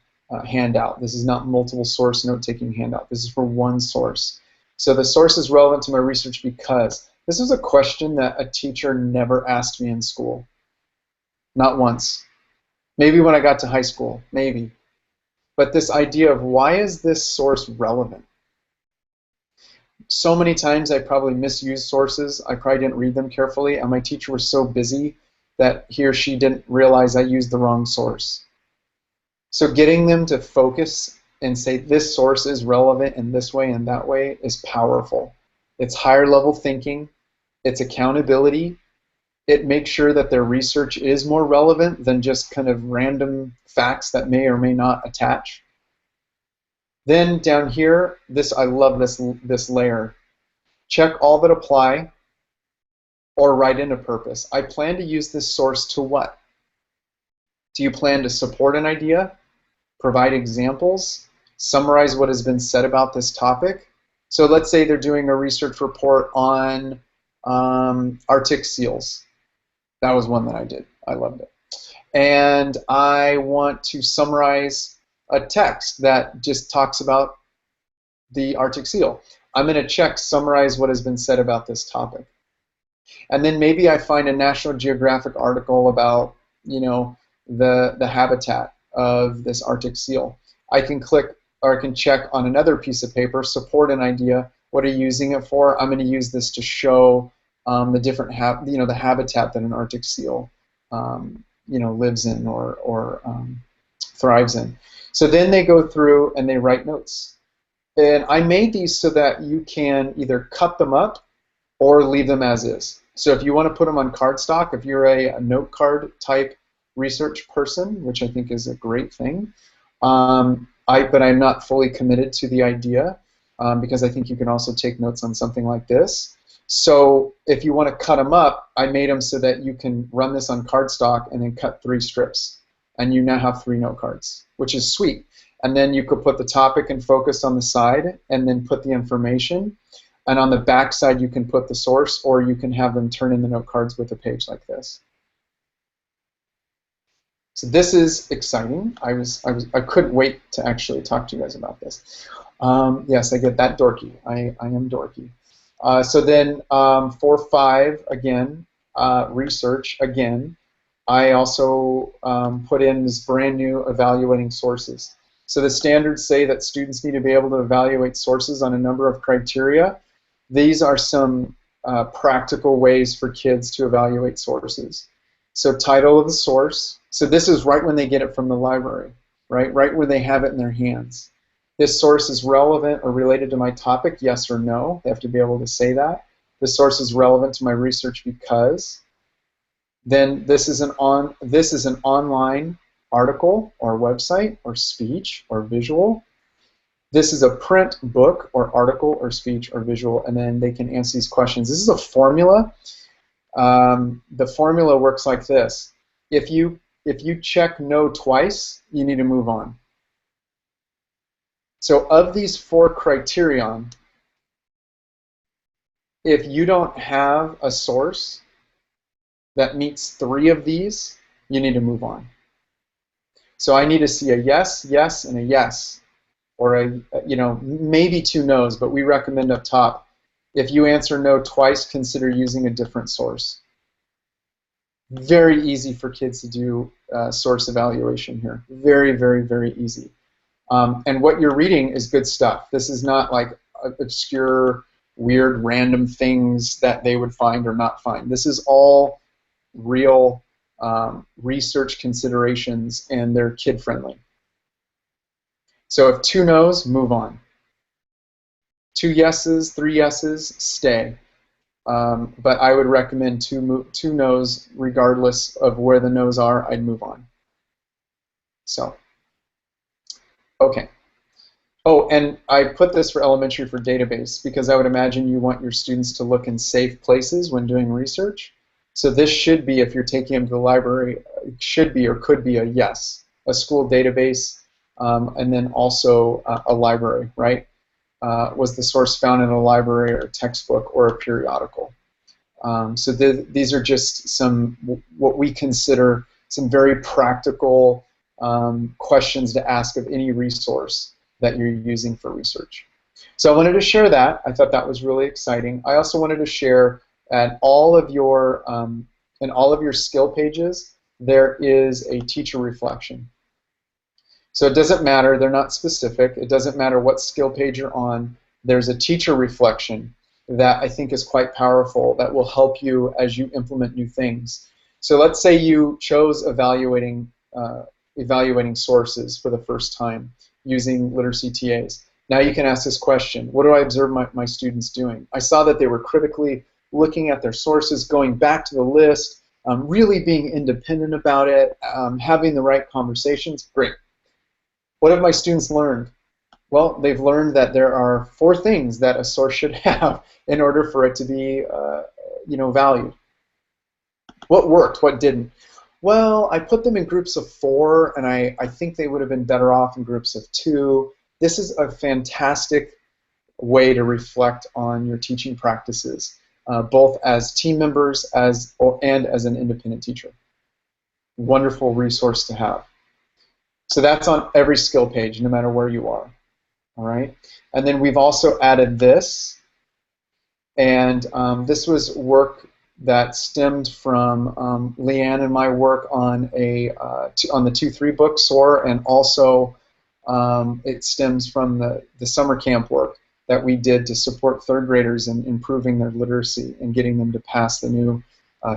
handout. This is not multiple source note-taking handout. This is for one source. So the source is relevant to my research because this is a question that a teacher never asked me in school. Not once. Maybe when I got to high school, maybe. But this idea of why is this source relevant? So many times I probably misused sources. I probably didn't read them carefully, and my teacher was so busy that he or she didn't realize I used the wrong source. So getting them to focus and say this source is relevant in this way and that way is powerful. It's higher level thinking. It's accountability. It makes sure that their research is more relevant than just kind of random facts that may or may not attach. Then down here, I love this layer. Check all that apply or write in a purpose. I plan to use this source to what? Do you plan to support an idea, provide examples, summarize what has been said about this topic? So let's say they're doing a research report on Arctic seals. That was one that I did. I loved it. And I want to summarize a text that just talks about the Arctic seal. I'm going to check summarize what has been said about this topic. And then maybe I find a National Geographic article about, you know, the habitat of this Arctic seal. I can click or I can check on another piece of paper, support an idea. What are you using it for? I'm going to use this to show the different the habitat that an Arctic seal lives in or thrives in. So then they go through and they write notes. And I made these so that you can either cut them up or leave them as is. So if you want to put them on cardstock, if you're a note card type research person, which I think is a great thing, but I'm not fully committed to the idea because I think you can also take notes on something like this. So if you want to cut them up, I made them so that you can run this on cardstock and then cut 3 strips. And you now have 3 note cards, which is sweet. And then you could put the topic and focus on the side and then put the information. And on the back side, you can put the source, or you can have them turn in the note cards with a page like this. So this is exciting. I couldn't wait to actually talk to you guys about this. Yes, I get that dorky. I am dorky. So then for 5, again, research, again, I also put in this brand new evaluating sources. So the standards say that students need to be able to evaluate sources on a number of criteria. These are some practical ways for kids to evaluate sources. So title of the source. So this is right when they get it from the library, right where they have it in their hands. This source is relevant or related to my topic, yes or no. They have to be able to say that. This source is relevant to my research because. Then this is an online article or website or speech or visual. This is a print book or article or speech or visual, and then they can answer these questions. This is a formula. The formula works like this. If you check no twice, you need to move on. So of these 4 criterion, if you don't have a source that meets 3 of these, you need to move on. So I need to see a yes, yes, and a yes, or maybe 2 no's, but we recommend up top, if you answer no twice, consider using a different source. Very easy for kids to do source evaluation here. Very, very, very easy. And what you're reading is good stuff. This is not like obscure, weird, random things that they would find or not find. This is all real research considerations, and they're kid-friendly. So if 2 no's, move on. 2 yeses, 3 yeses, stay. But I would recommend 2 no's, regardless of where the no's are, I'd move on. So, okay. Oh, and I put this for elementary for database because I would imagine you want your students to look in safe places when doing research. So this should be, if you're taking them to the library, it should be or could be a yes, a school database, and then also a library, right? Was the source found in a library or a textbook or a periodical? So these are just some, what we consider some very practical questions to ask of any resource that you're using for research. So I wanted to share that. I thought that was really exciting. I also wanted to share at all of your in all of your skill pages, there is a teacher reflection. So it doesn't matter, they're not specific, it doesn't matter what skill page you're on, there's a teacher reflection that I think is quite powerful that will help you as you implement new things. So let's say you chose evaluating sources for the first time using literacy TAs. Now you can ask this question: what do I observe my students doing? I saw that they were critically looking at their sources, going back to the list, really being independent about it, having the right conversations. Great. What have my students learned? Well, they've learned that there are 4 things that a source should have in order for it to be valued. What worked? What didn't? Well, I put them in groups of 4, and I think they would have been better off in groups of 2. This is a fantastic way to reflect on your teaching practices, both as team members and as an independent teacher. Wonderful resource to have. So that's on every skill page, no matter where you are. All right, and then we've also added this, and this was work that stemmed from Leanne and my work on on the 2-3 book, SOAR, and also it stems from the summer camp work. that we did to support third graders in improving their literacy and getting them to pass the new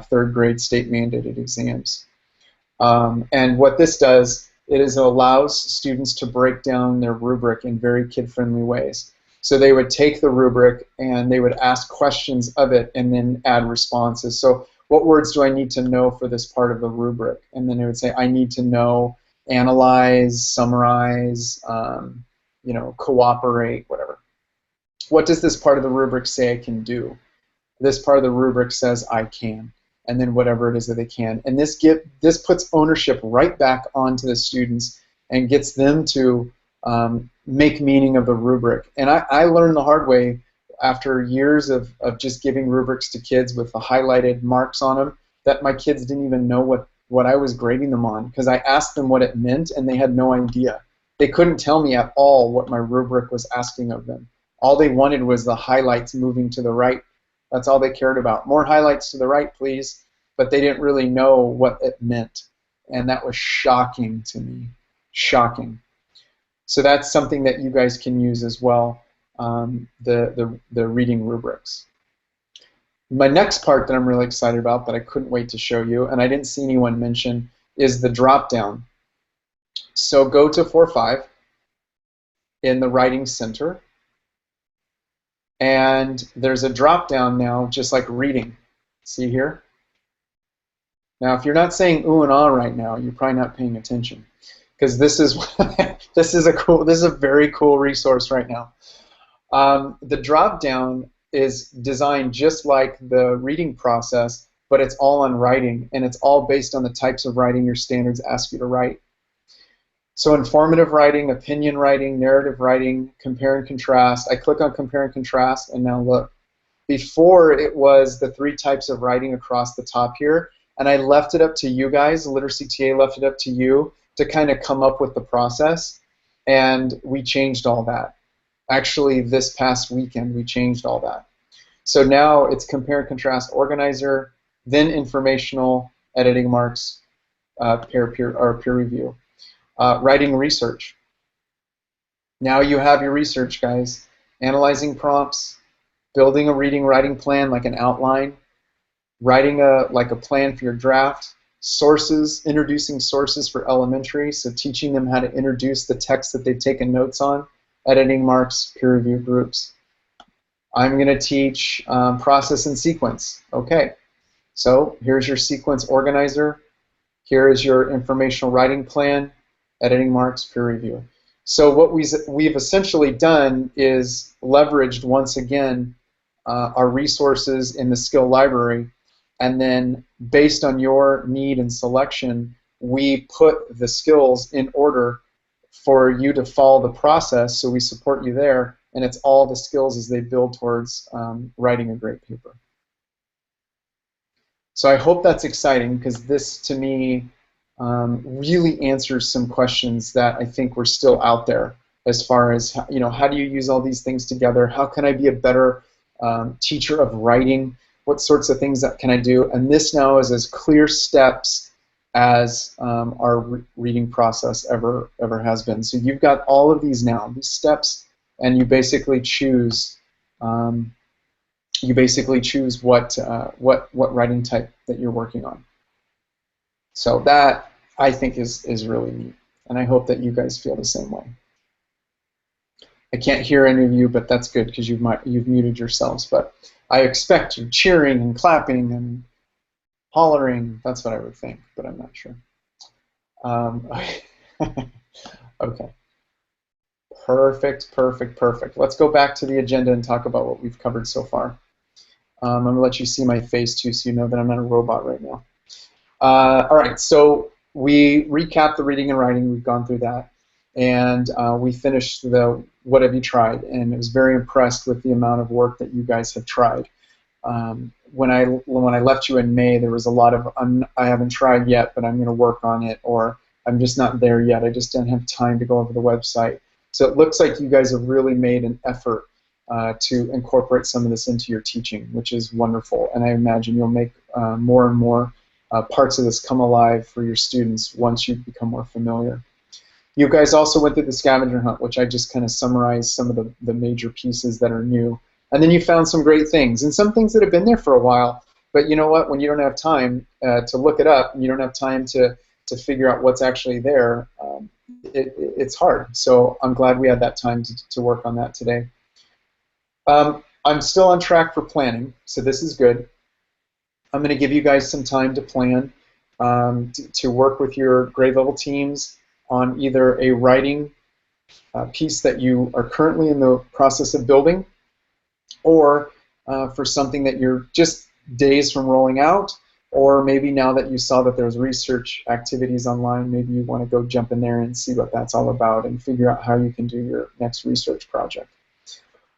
third grade state mandated exams. And what this does, it allows students to break down their rubric in very kid-friendly ways. So they would take the rubric and they would ask questions of it and then add responses. So what words do I need to know for this part of the rubric? And then it would say, I need to know analyze, summarize, cooperate, whatever. What does this part of the rubric say I can do? This part of the rubric says I can, and then whatever it is that they can. And this puts ownership right back onto the students and gets them to make meaning of the rubric. And I learned the hard way after years of just giving rubrics to kids with the highlighted marks on them that my kids didn't even know what I was grading them on, because I asked them what it meant and they had no idea. They couldn't tell me at all what my rubric was asking of them. All they wanted was the highlights moving to the right. That's all they cared about. More highlights to the right, please. But they didn't really know what it meant. And that was shocking to me. Shocking. So that's something that you guys can use as well, the reading rubrics. My next part that I'm really excited about that I couldn't wait to show you, and I didn't see anyone mention, is the drop-down. So go to 4.5 in the Writing Center, and there's a drop-down now, just like reading. See here? Now, if you're not saying ooh and ah right now, you're probably not paying attention, because this is this is a very cool resource right now. The drop-down is designed just like the reading process, but it's all on writing, and it's all based on the types of writing your standards ask you to write. So informative writing, opinion writing, narrative writing, compare and contrast. I click on compare and contrast, and now look. Before, it was the 3 types of writing across the top here, and I left it up to you guys, the Literacy TA left it up to you to kind of come up with the process, and we changed all that. Actually, this past weekend, we changed all that. So now it's compare and contrast organizer, then informational, editing marks, peer review. Writing research. Now you have your research, guys. Analyzing prompts, building a reading writing plan like an outline, writing a plan for your draft, sources, introducing sources for elementary, so teaching them how to introduce the text that they've taken notes on, editing marks, peer review groups. I'm going to teach process and sequence. Okay, so here's your sequence organizer. Here is your informational writing plan, editing marks, peer review. So what we've essentially done is leveraged once again our resources in the skill library, and then based on your need and selection, we put the skills in order for you to follow the process, so we support you there, and it's all the skills as they build towards writing a great paper. So I hope that's exciting, because this, to me, really answers some questions that I think were still out there as far as, how do you use all these things together? How can I be a better teacher of writing? What sorts of things that can I do? And this now is as clear steps as our reading process ever has been. So you've got all of these now, these steps, and you basically choose what writing type that you're working on. So that, I think, is really neat, and I hope that you guys feel the same way. I can't hear any of you, but that's good, because you've muted yourselves. But I expect you cheering and clapping and hollering. That's what I would think, but I'm not sure. Okay. Perfect, perfect, perfect. Let's go back to the agenda and talk about what we've covered so far. I'm going to let you see my face, too, so you know that I'm not a robot right now. All right, so we recapped the reading and writing. We've gone through that. And we finished the What Have You Tried? And I was very impressed with the amount of work that you guys have tried. When I left you in May, there was a lot of, I haven't tried yet, but I'm going to work on it, or I'm just not there yet. I just didn't have time to go over the website. So it looks like you guys have really made an effort to incorporate some of this into your teaching, which is wonderful. And I imagine you'll make more and more parts of this come alive for your students once you become more familiar. You guys also went through the scavenger hunt, which I just kind of summarized some of the major pieces that are new. And then you found some great things, and some things that have been there for a while. But you know what? When you don't have time to look it up, and you don't have time to figure out what's actually there, it's hard. So I'm glad we had that time to work on that today. I'm still on track for planning, so this is good. I'm going to give you guys some time to plan, to work with your grade level teams on either a writing piece that you are currently in the process of building, or for something that you're just days from rolling out, or maybe now that you saw that there's research activities online, maybe you want to go jump in there and see what that's all about and figure out how you can do your next research project.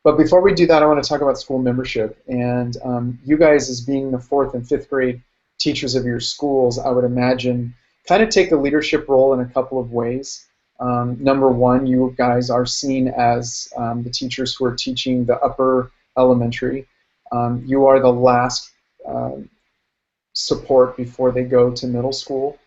But before we do that, I want to talk about school membership. And you guys, as being the 4th and 5th grade teachers of your schools, I would imagine kind of take a leadership role in a couple of ways. Number one, you guys are seen as the teachers who are teaching the upper elementary. You are the last support before they go to middle school.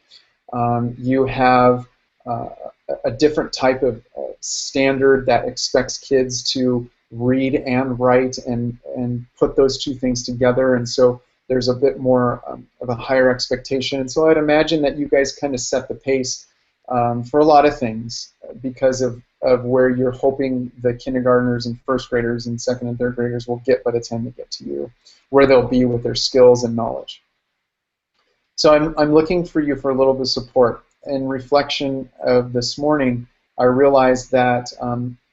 You have a different type of standard that expects kids to read and write and put those two things together, and so there's a bit more of a higher expectation. And so I'd imagine that you guys kind of set the pace for a lot of things because of where you're hoping the kindergartners and first graders and second and third graders will get by the time they get to you, where they'll be with their skills and knowledge. So I'm looking for you for a little bit of support. In reflection of this morning, I realized that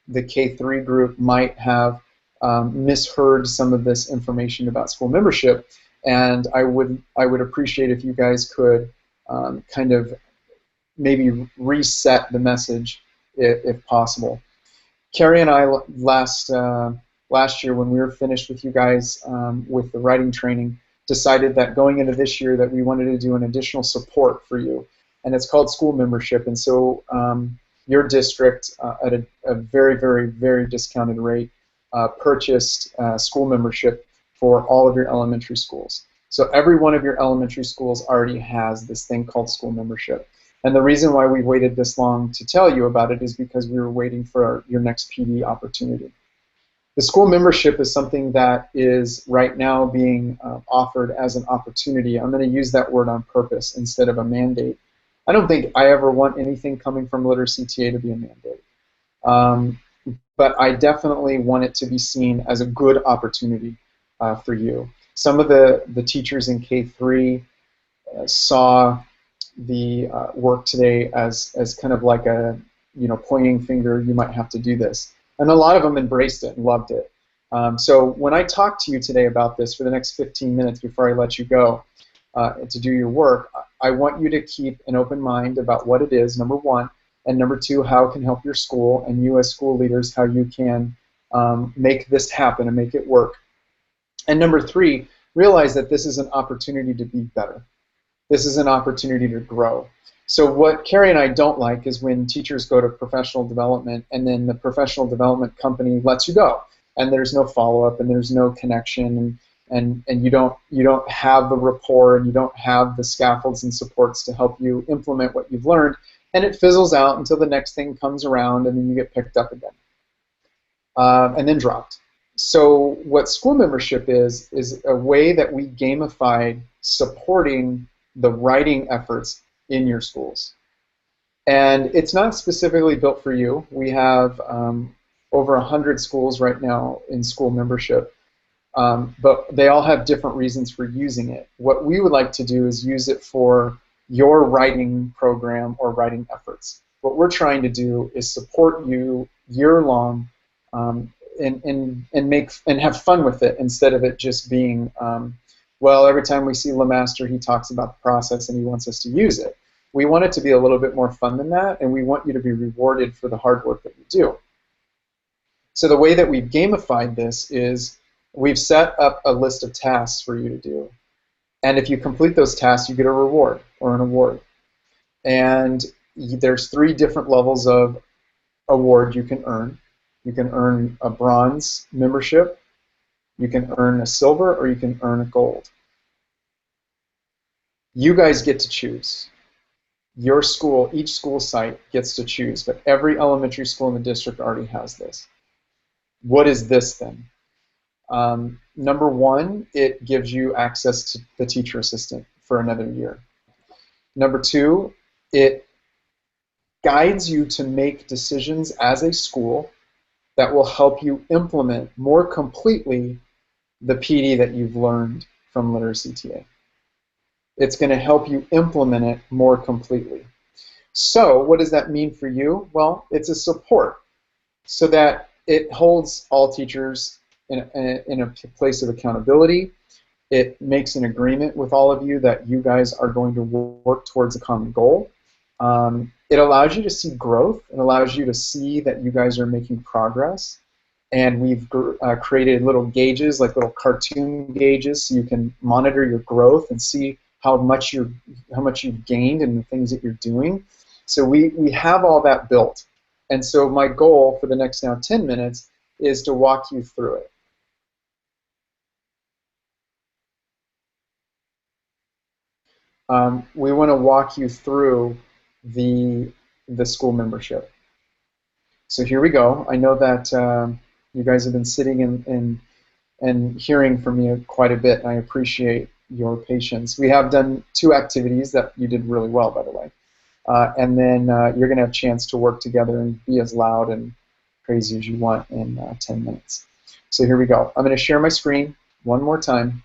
the K3 group might have misheard some of this information about school membership, and I would appreciate if you guys could kind of maybe reset the message if possible. Carrie and I last year, when we were finished with you guys with the writing training, decided that going into this year that we wanted to do an additional support for you, and it's called school membership. And so your district, at a very, very, very discounted rate, purchased school membership for all of your elementary schools. So every one of your elementary schools already has this thing called school membership. And the reason why we waited this long to tell you about it is because we were waiting for your next PD opportunity. The school membership is something that is right now being offered as an opportunity. I'm going to use that word on purpose instead of a mandate. I don't think I ever want anything coming from Literacy TA to be a mandate. But I definitely want it to be seen as a good opportunity for you. Some of the teachers in K3 saw the work today as kind of like a pointing finger, you might have to do this. And a lot of them embraced it and loved it. So when I talk to you today about this for the next 15 minutes before I let you go to do your work, I want you to keep an open mind about what it is, number one, and number two, how it can help your school, and you as school leaders, how you can make this happen and make it work. And number three, realize that this is an opportunity to be better. This is an opportunity to grow. So what Carrie and I don't like is when teachers go to professional development and then the professional development company lets you go, and there's no follow-up and there's no connection, and you don't have the rapport and you don't have the scaffolds and supports to help you implement what you've learned, and it fizzles out until the next thing comes around and then you get picked up again and then dropped. So what school membership is a way that we gamified supporting the writing efforts in your schools. And it's not specifically built for you. We have over 100 schools right now in school membership, but they all have different reasons for using it. What we would like to do is use it for your writing program or writing efforts. What we're trying to do is support you year-long and have fun with it instead of it just being well, every time we see LeMaster, he talks about the process and he wants us to use it. We want it to be a little bit more fun than that, and we want you to be rewarded for the hard work that you do. So the way that we've gamified this is we've set up a list of tasks for you to do. And if you complete those tasks, you get a reward or an award. And there's 3 different levels of award you can earn. You can earn a bronze membership, you can earn a silver, or you can earn a gold. You guys get to choose. your school, each school site gets to choose, but every elementary school in the district already has this. What is this then? Number one, it gives you access to the teacher assistant for another year. Number two, it guides you to make decisions as a school that will help you implement more completely the PD that you've learned from Literacy TA. It's going to help you implement it more completely. So what does that mean for you? Well, it's a support so that it holds all teachers in a place of accountability. It makes an agreement with all of you that you guys are going to work towards a common goal. It allows you to see growth. It allows you to see that you guys are making progress. And we've created little gauges, like little cartoon gauges, so you can monitor your growth and see how much you've gained in the things that you're doing. So we have all that built. And so my goal for the next now 10 minutes is to walk you through it. We want to walk you through the school membership. So here we go. I know that you guys have been sitting and hearing from me quite a bit, and I appreciate your patience. We have done 2 activities that you did really well, by the way. And then you're going to have a chance to work together and be as loud and crazy as you want in 10 minutes. So here we go. I'm going to share my screen one more time.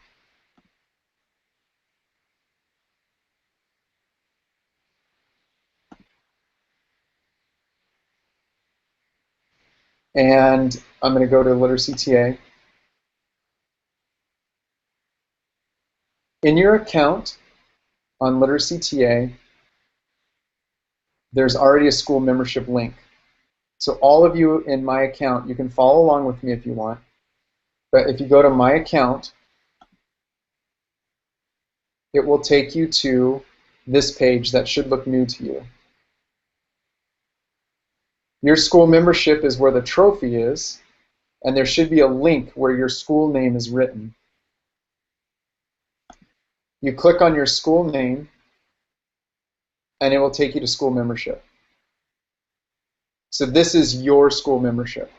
And I'm going to go to Literacy TA. In your account on Literacy TA, there's already a school membership link. So all of you in my account, you can follow along with me if you want. But if you go to my account, it will take you to this page that should look new to you. Your school membership is where the trophy is, and there should be a link where your school name is written. You click on your school name, and it will take you to school membership. So this is your school membership.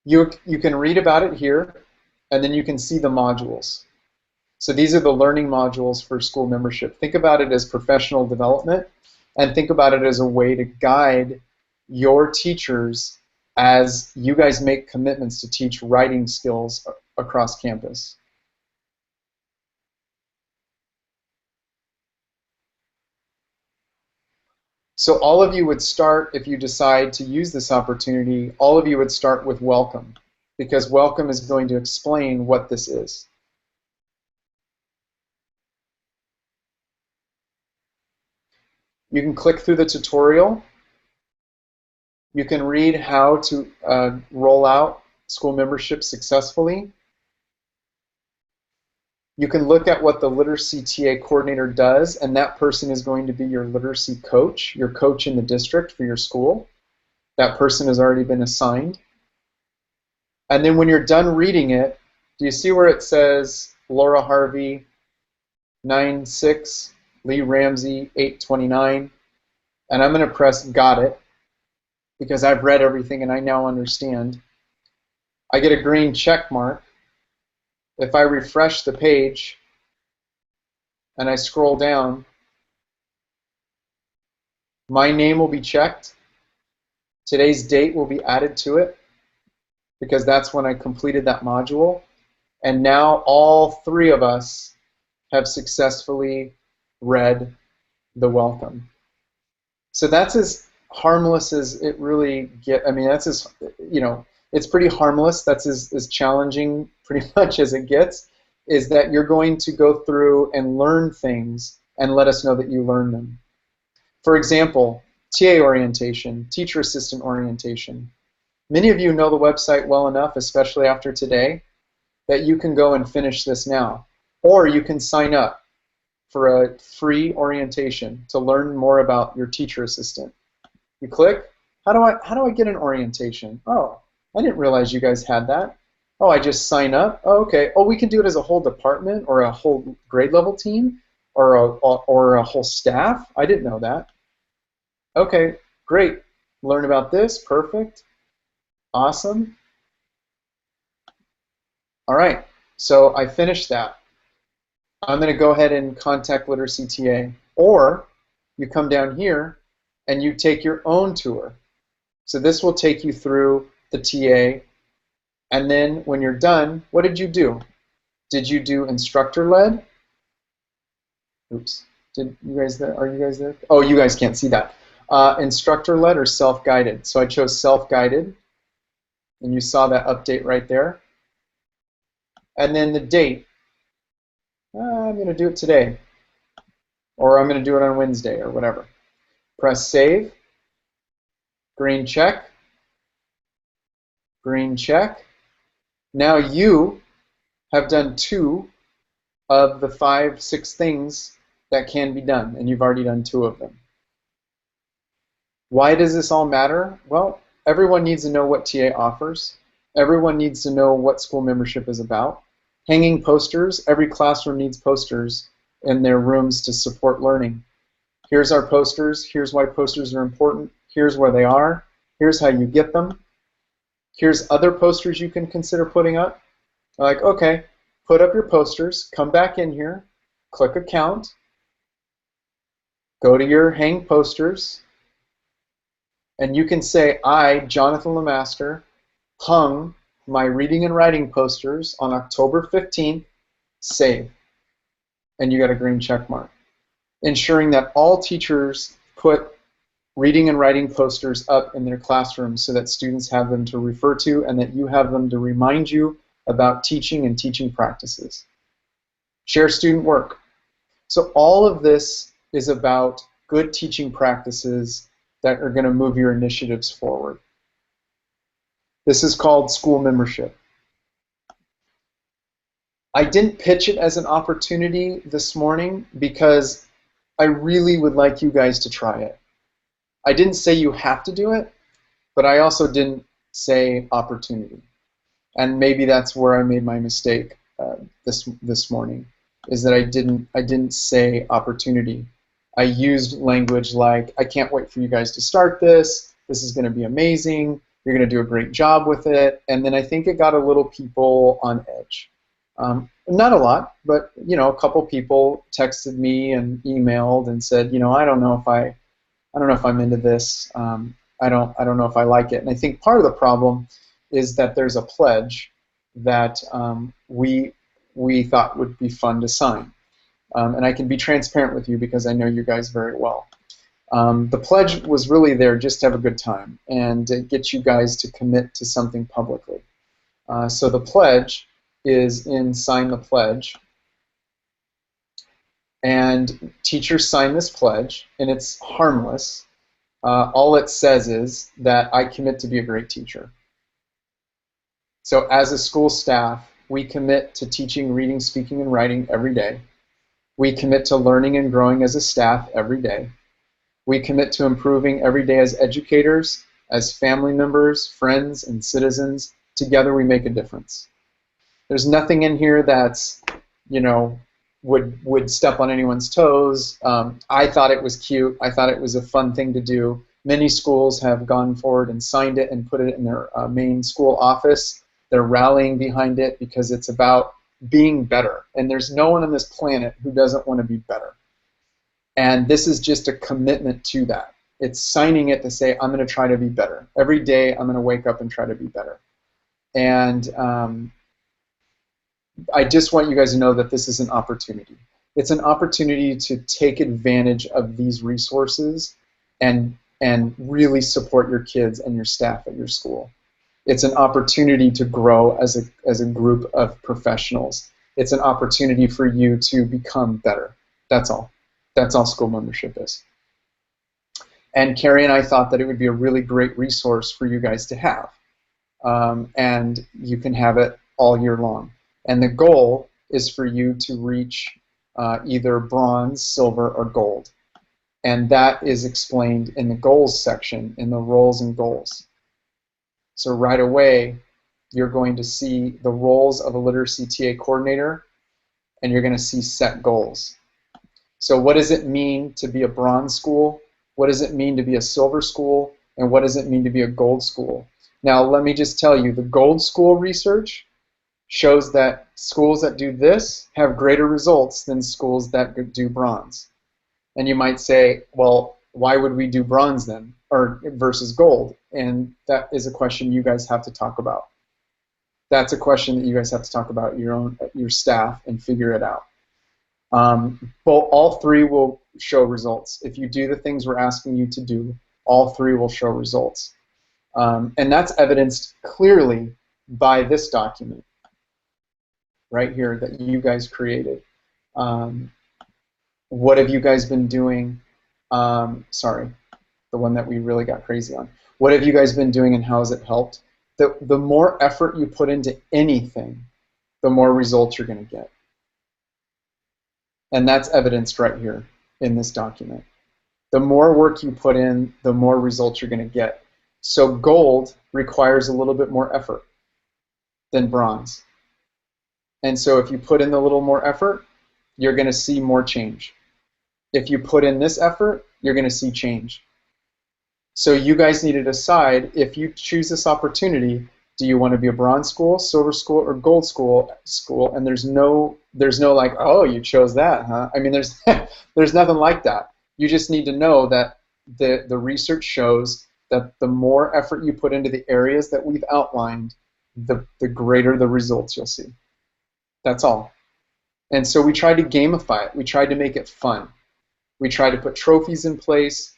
You can read about it here, and then you can see the modules. So these are the learning modules for school membership. Think about it as professional development, and think about it as a way to guide your teachers as you guys make commitments to teach writing skills across campus. So all of you would start, if you decide to use this opportunity, all of you would start with welcome, because welcome is going to explain what this is. You can click through the tutorial. You can read how to roll out school membership successfully. You can look at what the Literacy TA coordinator does, and that person is going to be your literacy coach, your coach in the district for your school. That person has already been assigned. And then when you're done reading it, do you see where it says Laura Harvey 9-6, Lee Ramsey 8-29? And I'm going to press got it, because I've read everything and I now understand. I get a green check mark. If I refresh the page and I scroll down, my name will be checked. Today's date will be added to it, because that's when I completed that module. And now all 3 of us have successfully read the welcome. So that's as harmless as it really gets. I mean, that's as, you know, it's pretty harmless. That's as challenging pretty much as it gets, is that you're going to go through and learn things and let us know that you learn them. For example, TA orientation, teacher assistant orientation. Many of you know the website well enough, especially after today, that you can go and finish this now. Or you can sign up for a free orientation to learn more about your teacher assistant. You click, how do I get an orientation? Oh, I didn't realize you guys had that. Oh, I just sign up? Oh, okay. Oh, we can do it as a whole department or a whole grade level team? or a whole staff? I didn't know that. Okay, great. Learn about this. Perfect. Awesome. All right. So I finished that. I'm going to go ahead and contact Literacy TA. Or you come down here and you take your own tour. So this will take you through the TA. And then when you're done, what did you do? Did you do instructor-led? Oops. Did you guys there? Are you guys there? Oh, you guys can't see that. Instructor-led or self-guided. So I chose self-guided. And you saw that update right there. And then the date. I'm going to do it today. Or I'm going to do it on Wednesday or whatever. Press save. Green check. Green check. Now you have done 2 of the 5, 6 things that can be done, and you've already done 2 of them. Why does this all matter? Well, everyone needs to know what TA offers. Everyone needs to know what school membership is about. Hanging posters. Every classroom needs posters in their rooms to support learning. Here's our posters. Here's why posters are important. Here's where they are. Here's how you get them. Here's other posters you can consider putting up. Like, okay, put up your posters, come back in here, click Account, go to your Hang Posters, and you can say, I, Jonathan Lemaster, hung my reading and writing posters on October 15th, save. And you got a green check mark. Ensuring that all teachers put reading and writing posters up in their classrooms so that students have them to refer to and that you have them to remind you about teaching and teaching practices. Share student work. So all of this is about good teaching practices that are going to move your initiatives forward. This is called school membership. I didn't pitch it as an opportunity this morning because I really would like you guys to try it. I didn't say you have to do it, but I also didn't say opportunity. And maybe that's where I made my mistake this morning, is that I didn't say opportunity. I used language like, I can't wait for you guys to start this. This is going to be amazing. You're going to do a great job with it. And then I think it got a little people on edge. Not a lot, but a couple people texted me and emailed and said, I don't know if I'm into this. I don't know if I like it. And I think part of the problem is that there's a pledge that we thought would be fun to sign. And I can be transparent with you because I know you guys very well. The pledge was really there just to have a good time and to get you guys to commit to something publicly. So the pledge is in Sign the Pledge. And teachers sign this pledge, and it's harmless. All it says is that I commit to be a great teacher. So as a school staff, we commit to teaching reading, speaking, and writing every day. We commit to learning and growing as a staff every day. We commit to improving every day as educators, as family members, friends, and citizens. Together we make a difference. There's nothing in here that's, would step on anyone's toes. I thought it was cute. I thought it was a fun thing to do. Many schools have gone forward and signed it and put it in their main school office. They're rallying behind it because it's about being better. And there's no one on this planet who doesn't want to be better. And this is just a commitment to that. It's signing it to say, I'm going to try to be better. Every day I'm going to wake up and try to be better. And I just want you guys to know that this is an opportunity. It's an opportunity to take advantage of these resources and really support your kids and your staff at your school. It's an opportunity to grow as a group of professionals. It's an opportunity for you to become better. That's all. That's all school membership is. And Carrie and I thought that it would be a really great resource for you guys to have. And you can have it all year long. And the goal is for you to reach either bronze, silver, or gold. And that is explained in the goals section, in the roles and goals. So right away, you're going to see the roles of a literacy TA coordinator, and you're going to see set goals. So what does it mean to be a bronze school? What does it mean to be a silver school? And what does it mean to be a gold school? Now, let me just tell you, the gold school research shows that schools that do this have greater results than schools that do bronze. And you might say, well, why would we do bronze then, or versus gold? And that is a question you guys have to talk about. That's a question that you guys have to talk about your staff and figure it out. But all three will show results. If you do the things we're asking you to do, all three will show results. And that's evidenced clearly by this document right here that you guys created. What have you guys been doing? Sorry, the one that we really got crazy on. What have you guys been doing and how has it helped? The more effort you put into anything, the more results you're going to get. And that's evidenced right here in this document. The more work you put in, the more results you're going to get. So gold requires a little bit more effort than bronze. And so if you put in a little more effort, you're going to see more change. If you put in this effort, you're going to see change. So you guys need to decide, if you choose this opportunity, do you want to be a bronze school, silver school, or gold school? And there's no like, oh, you chose that, huh? I mean, there's there's nothing like that. You just need to know that the research shows that the more effort you put into the areas that we've outlined, the greater the results you'll see. That's all. And so we tried to gamify it. We tried to make it fun. We tried to put trophies in place,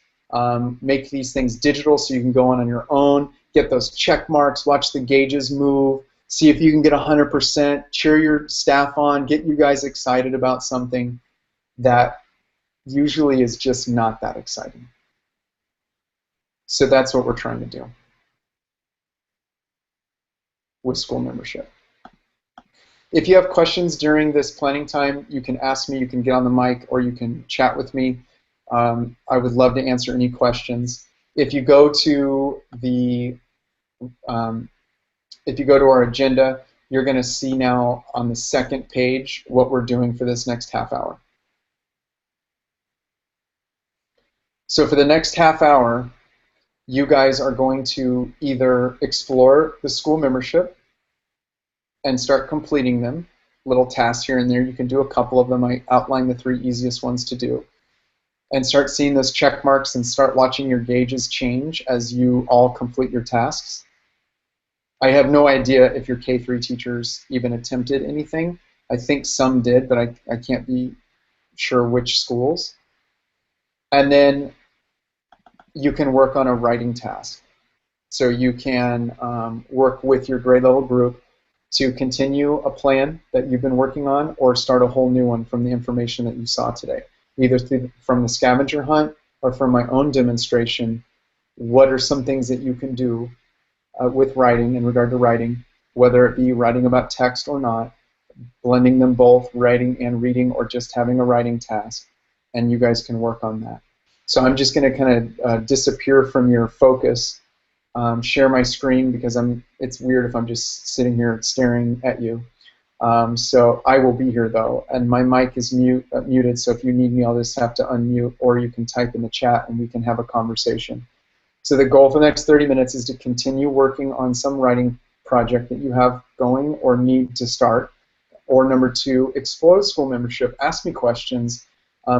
make these things digital so you can go on your own, get those check marks, watch the gauges move, see if you can get 100%, cheer your staff on, get you guys excited about something that usually is just not that exciting. So that's what we're trying to do with school membership. If you have questions during this planning time, you can ask me, you can get on the mic, or you can chat with me. I would love to answer any questions. If you go to our agenda, you're going to see now on the second page what we're doing for this next half hour. So for the next half hour, you guys are going to either explore the school membership and start completing them, little tasks here and there. You can do a couple of them. I outlined the 3 easiest ones to do. And start seeing those check marks and start watching your gauges change as you all complete your tasks. I have no idea if your K-3 teachers even attempted anything. I think some did, but I can't be sure which schools. And then you can work on a writing task. So you can work with your grade level group to continue a plan that you've been working on or start a whole new one from the information that you saw today. Either from the scavenger hunt or from my own demonstration. What are some things that you can do with writing, in regard to writing, whether it be writing about text or not, blending them both, writing and reading, or just having a writing task, and you guys can work on that. So I'm just going to kind of disappear from your focus, share my screen, because it's weird if I'm just sitting here staring at you. So I will be here though, and my mic is muted, so if you need me, I'll just have to unmute, or you can type in the chat and we can have a conversation. So the goal for the next 30 minutes is to continue working on some writing project that you have going or need to start. Or number 2, explore school membership, ask me questions,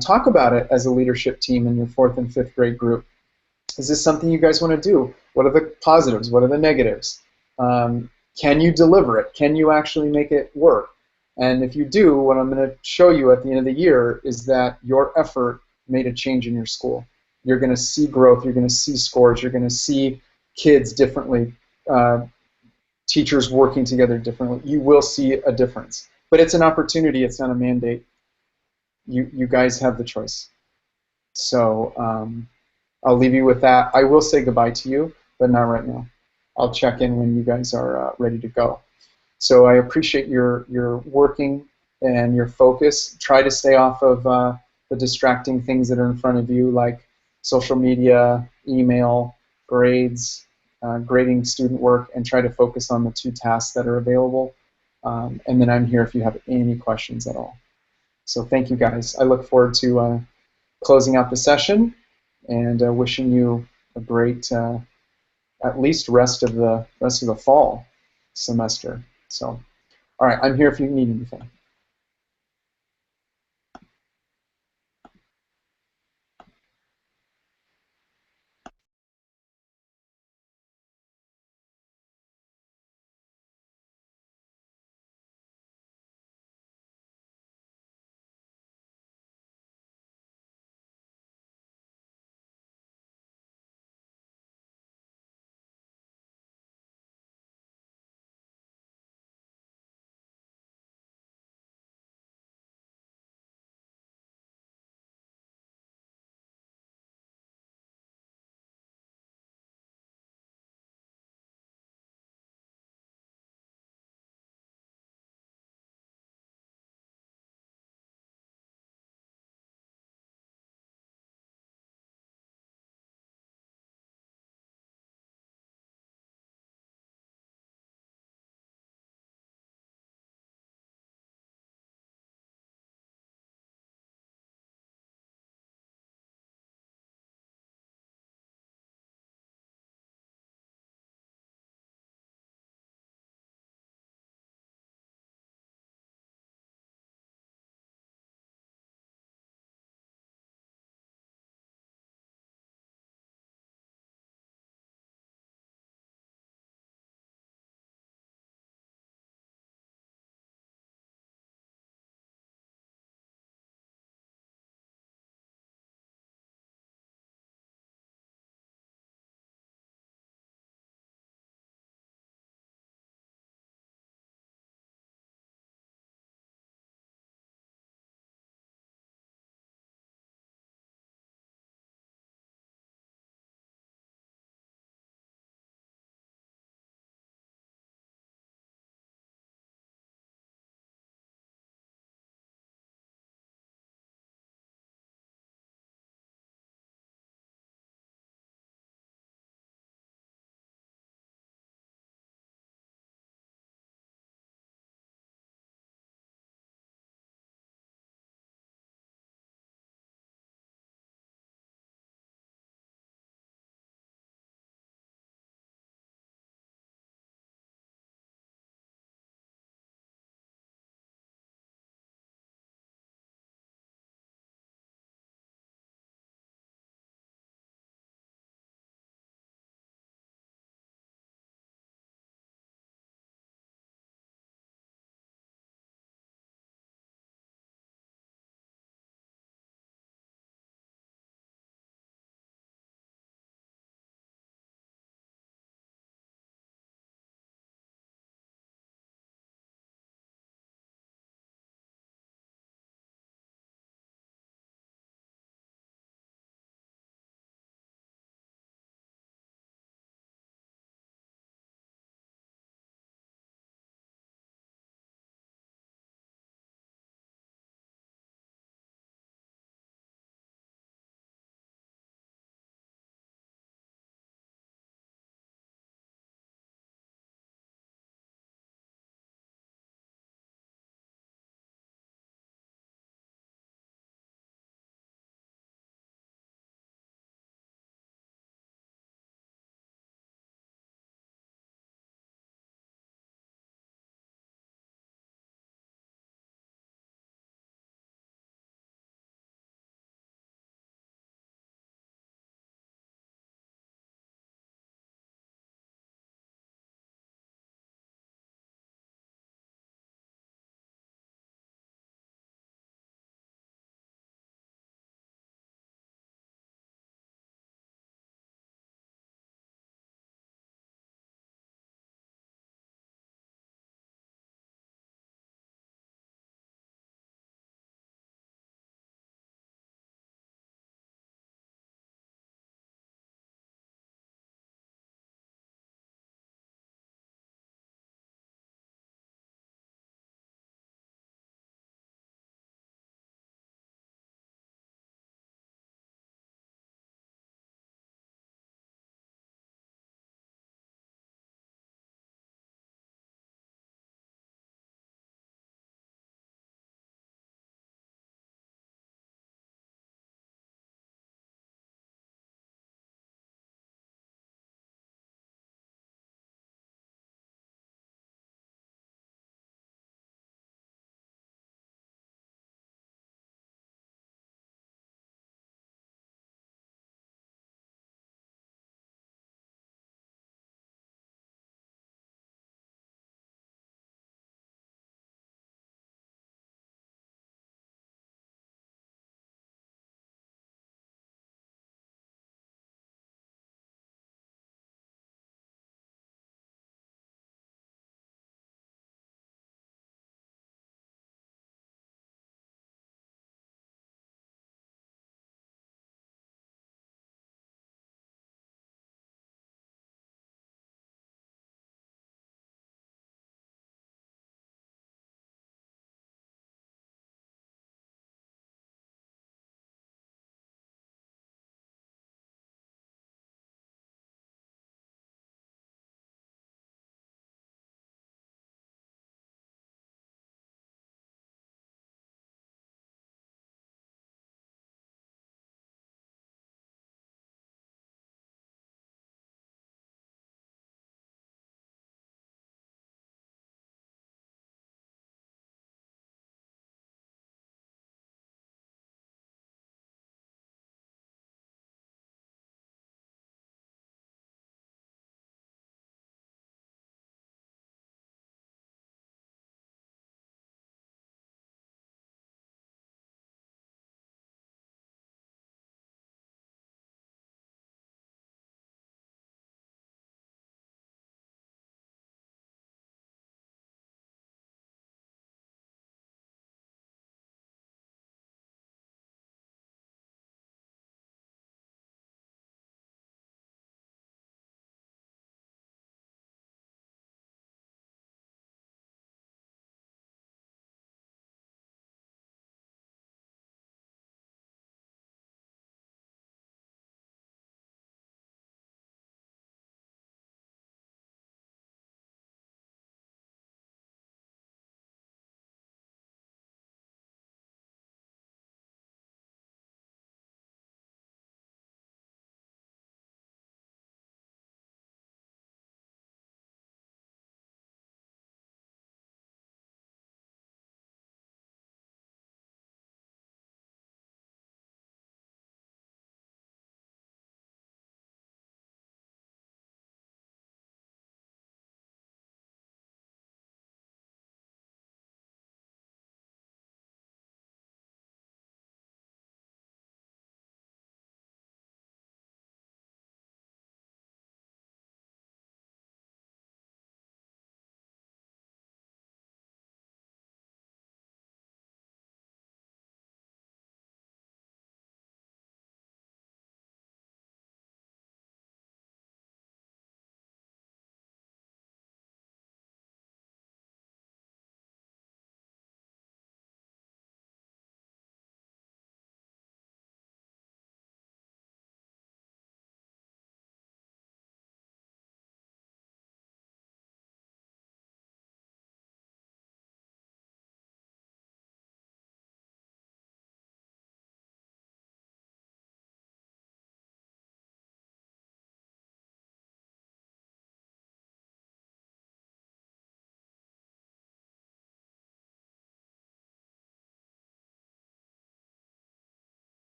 talk about it as a leadership team in your 4th and 5th grade group. Is this something you guys want to do? What are the positives? What are the negatives? Can you deliver it? Can you actually make it work? And if you do, what I'm going to show you at the end of the year is that your effort made a change in your school. You're going to see growth. You're going to see scores. You're going to see kids differently, teachers working together differently. You will see a difference. But it's an opportunity. It's not a mandate. You guys have the choice. So I'll leave you with that. I will say goodbye to you, but not right now. I'll check in when you guys are ready to go. So I appreciate your working and your focus. Try to stay off of the distracting things that are in front of you, like social media, email, grades, grading student work, and try to focus on the 2 tasks that are available. And then I'm here if you have any questions at all. So thank you guys. I look forward to closing out the session and wishing you a great, at least rest of the fall semester. So, all right, I'm here if you need anything.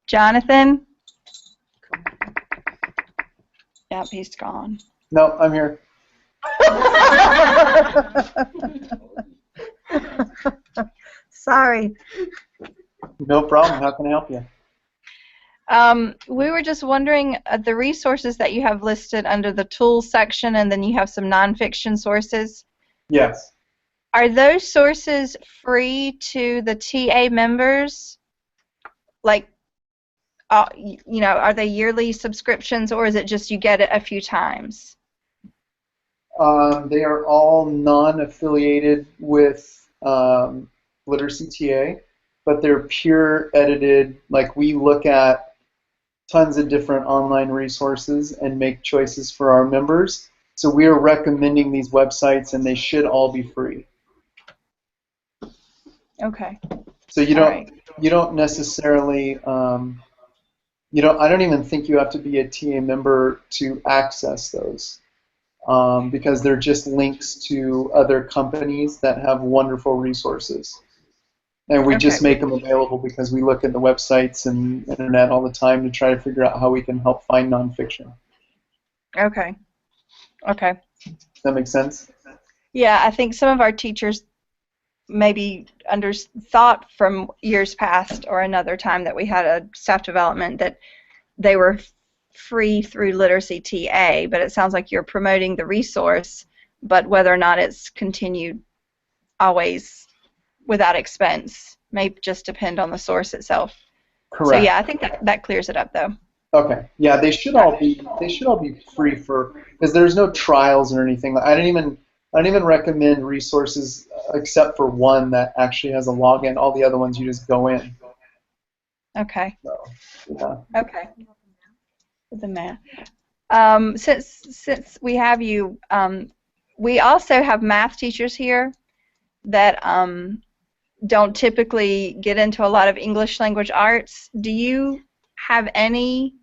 Jonathan? Yep, he's gone. No, I'm here. Sorry. No problem. How can I help you? We were just wondering the resources that you have listed under the tools section, and then you have some nonfiction sources. Yes. Are those sources free to the TA members? Like, you know, are they yearly subscriptions, or is it just you get it a few times? They are all non-affiliated with Literacy TA, but they're pure edited. Like, we look at tons of different online resources and make choices for our members. So we are recommending these websites, and they should all be free. Okay. So you All don't right. you don't necessarily I don't even think you have to be a TA member to access those, because they're just links to other companies that have wonderful resources. And we just Okay. make them available because we look at the websites and internet all the time to try to figure out how we can help find nonfiction. Okay. Okay. Does that make sense? Yeah, I think some of our teachers maybe thought from years past or another time that we had a staff development that they were free through Literacy TA, but it sounds like you're promoting the resource, but whether or not it's continued always without expense may just depend on the source itself. Correct. So yeah, I think that clears it up though. Okay. Yeah, they should all be free because there's no trials or anything. I don't even recommend resources except for one that actually has a login. All the other ones you just go in. Okay. So, yeah. Okay. The math. Since we have you, we also have math teachers here that don't typically get into a lot of English language arts. Do you have any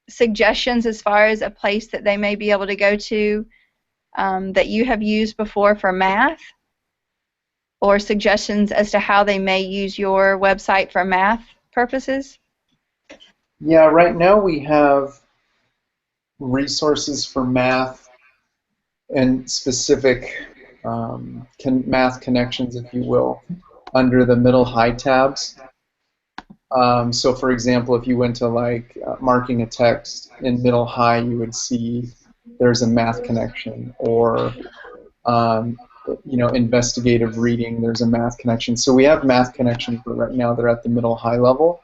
suggestions as far as a place that they may be able to go to that you have used before for math, or suggestions as to how they may use your website for math purposes? Yeah, right now we have resources for math and specific math connections, if you will, under the middle high tabs. So for example, if you went to like marking a text in middle high, you would see there's a math connection, or investigative reading, there's a math connection. So we have math connections, but right now they're at the middle high level.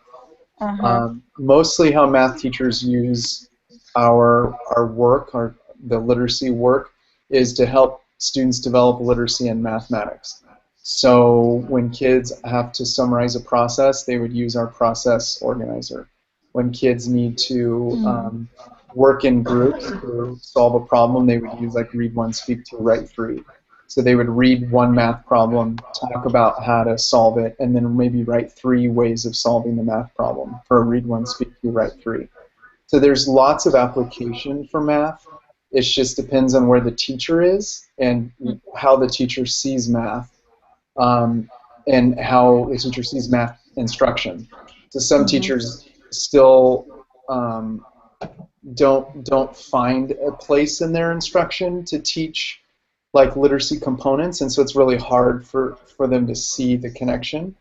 Mostly how math teachers use our work, the literacy work, is to help students develop literacy in mathematics. So when kids have to summarize a process, they would use our process organizer. When kids need to work in groups to solve a problem, they would use like read one, speak two, write three. So they would read one math problem, talk about how to solve it, and then maybe write 3 ways of solving the math problem for read one, speak two, write three. So there's lots of application for math. It just depends on where the teacher is and how the teacher sees math, and how the teacher sees math instruction. So some teachers still don't find a place in their instruction to teach like literacy components, and so it's really hard for them to see the connection.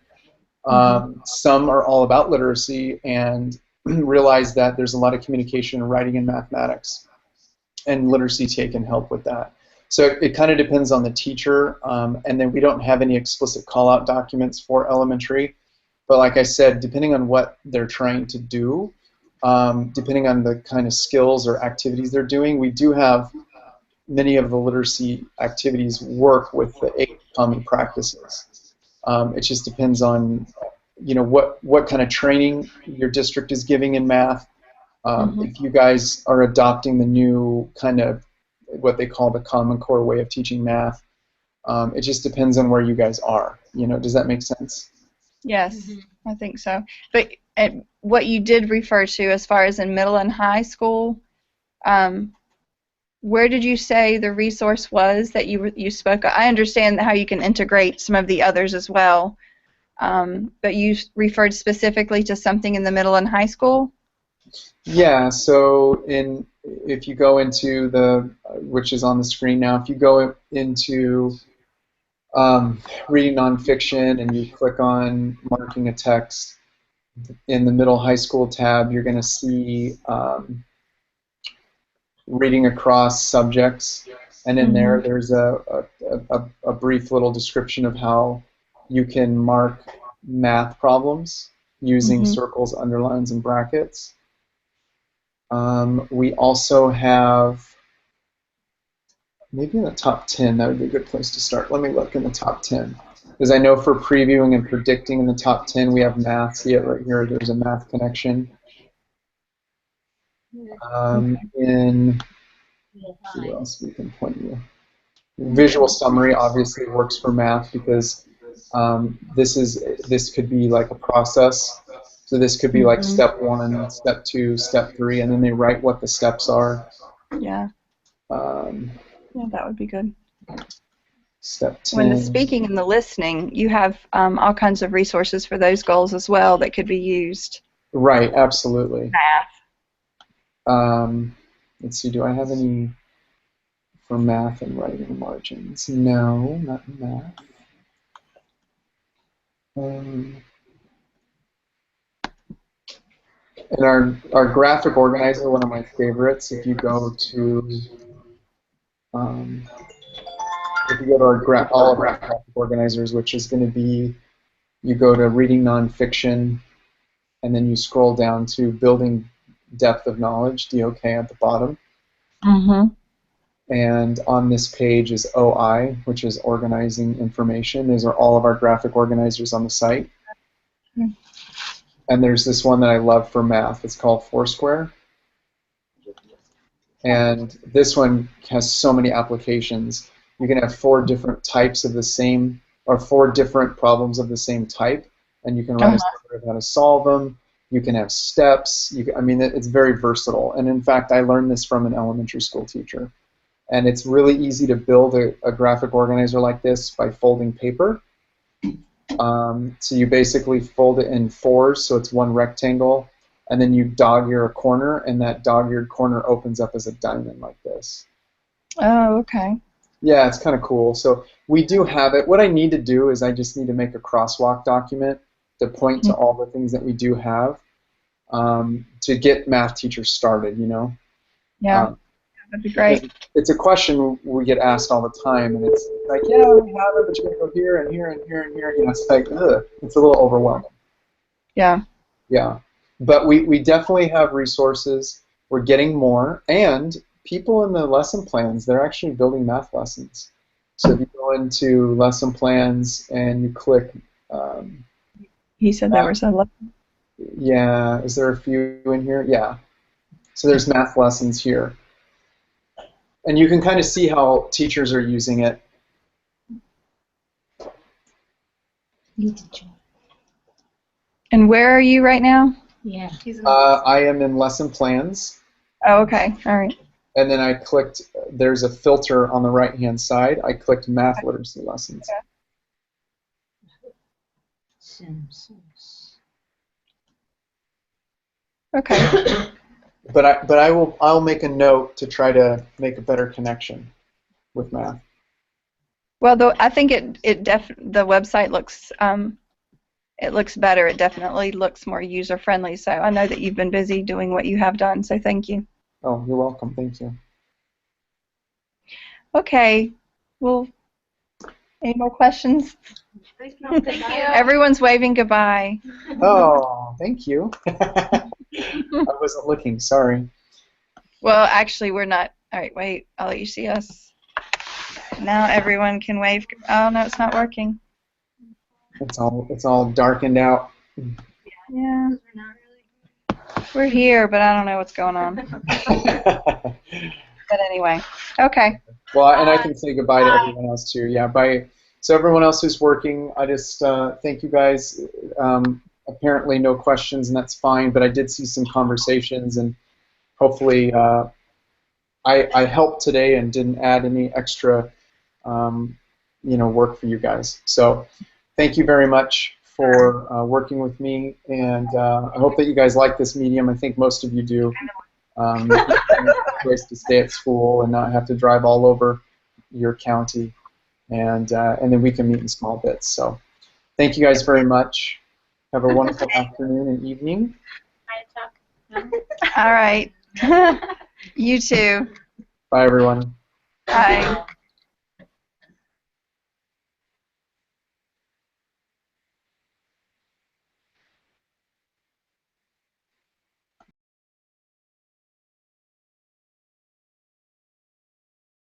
Some are all about literacy and realize that there's a lot of communication, writing, and mathematics, and literacy TA can help with that. So it kind of depends on the teacher, and then we don't have any explicit call-out documents for elementary, but like I said, depending on what they're trying to do, depending on the kind of skills or activities they're doing, we do have many of the literacy activities work with the 8 common practices. It just depends on what kind of training your district is giving in math. If you guys are adopting the new kind of what they call the Common Core way of teaching math, it just depends on where you guys are. Does that make sense? Yes, I think so. But what you did refer to as far as in middle and high school, where did you say the resource was that you spoke of? I understand how you can integrate some of the others as well, but you referred specifically to something in the middle and high school? Yeah, so if you go into which is on the screen now, if you go into reading nonfiction and you click on marking a text, in the middle high school tab, you're going to see reading across subjects, and in there there's a brief little description of how you can mark math problems using circles, underlines, and brackets. We also have, maybe in the top 10, that would be a good place to start. Let me look in the top 10. Because I know for previewing and predicting in the top 10, we have math. See it right here, there's a math connection. In, let's see where else we can point you. Visual summary obviously works for math because this could be like a process. So this could be like step 1, step 2, step 3, and then they write what the steps are. Yeah. Yeah, that would be good. Step 10. When the speaking and the listening, you have all kinds of resources for those goals as well that could be used. Right, absolutely. Math. Let's see, do I have any for math and writing margins? No, not math. And our graphic organizer, one of my favorites, if you go to all of our graphic organizers, which is going to be, you go to reading nonfiction, and then you scroll down to building depth of knowledge, DOK at the bottom. And on this page is OI, which is organizing information. These are all of our graphic organizers on the site. And there's this one that I love for math. It's called Foursquare. And this one has so many applications. You can have 4 different types of the same, or 4 different problems of the same type, and you can write a summary of how to solve them. You can have steps. I mean, it's very versatile. And in fact, I learned this from an elementary school teacher. And it's really easy to build a graphic organizer like this by folding paper. So you basically fold it in 4s, so it's one rectangle, and then you dog-ear a corner, and that dog-eared corner opens up as a diamond like this. Oh, okay. Yeah, it's kind of cool. So we do have it. What I need to do is I just need to make a crosswalk document to point to all the things that we do have to get math teachers started, you know? Yeah, that'd be great. It's a question we get asked all the time, and it's like, yeah, we have it, but you're going to go here and here and here and here. You know, it's like, ugh, it's a little overwhelming. Yeah. Yeah. But we definitely have resources. We're getting more, and people in the lesson plans, they're actually building math lessons. So if you go into lesson plans and you click... He said there was a... Yeah, is there a few in here? Yeah. So there's math lessons here. And you can kind of see how teachers are using it. And where are you right now? Yeah. I am in lesson plans. Oh, okay. All right. And then I clicked, there's a filter on the right-hand side. I clicked math literacy lessons. Okay. But I'll make a note to try to make a better connection with math. Well, I think the website looks it looks better. It definitely looks more user friendly. So I know that you've been busy doing what you have done. So thank you. Oh, you're welcome. Thank you. Okay. Well, any more questions? Thank you. Everyone's waving goodbye. Oh, thank you. I wasn't looking. Sorry. Well, actually, we're not. All right, wait. I'll let you see us. Now everyone can wave. Oh no, it's not working. It's all darkened out. Yeah. We're here, but I don't know what's going on. But anyway, okay. Well, and I can say goodbye to everyone else too. Yeah, bye. So everyone else who's working, I just thank you guys. Apparently no questions, and that's fine. But I did see some conversations, and hopefully I helped today and didn't add any extra, work for you guys. So thank you very much for working with me, and I hope that you guys like this medium. I think most of you do. It's a place to stay at school and not have to drive all over your county, and then we can meet in small bits. So thank you guys very much. Have a wonderful afternoon and evening. All right. You too. Bye, everyone. Bye.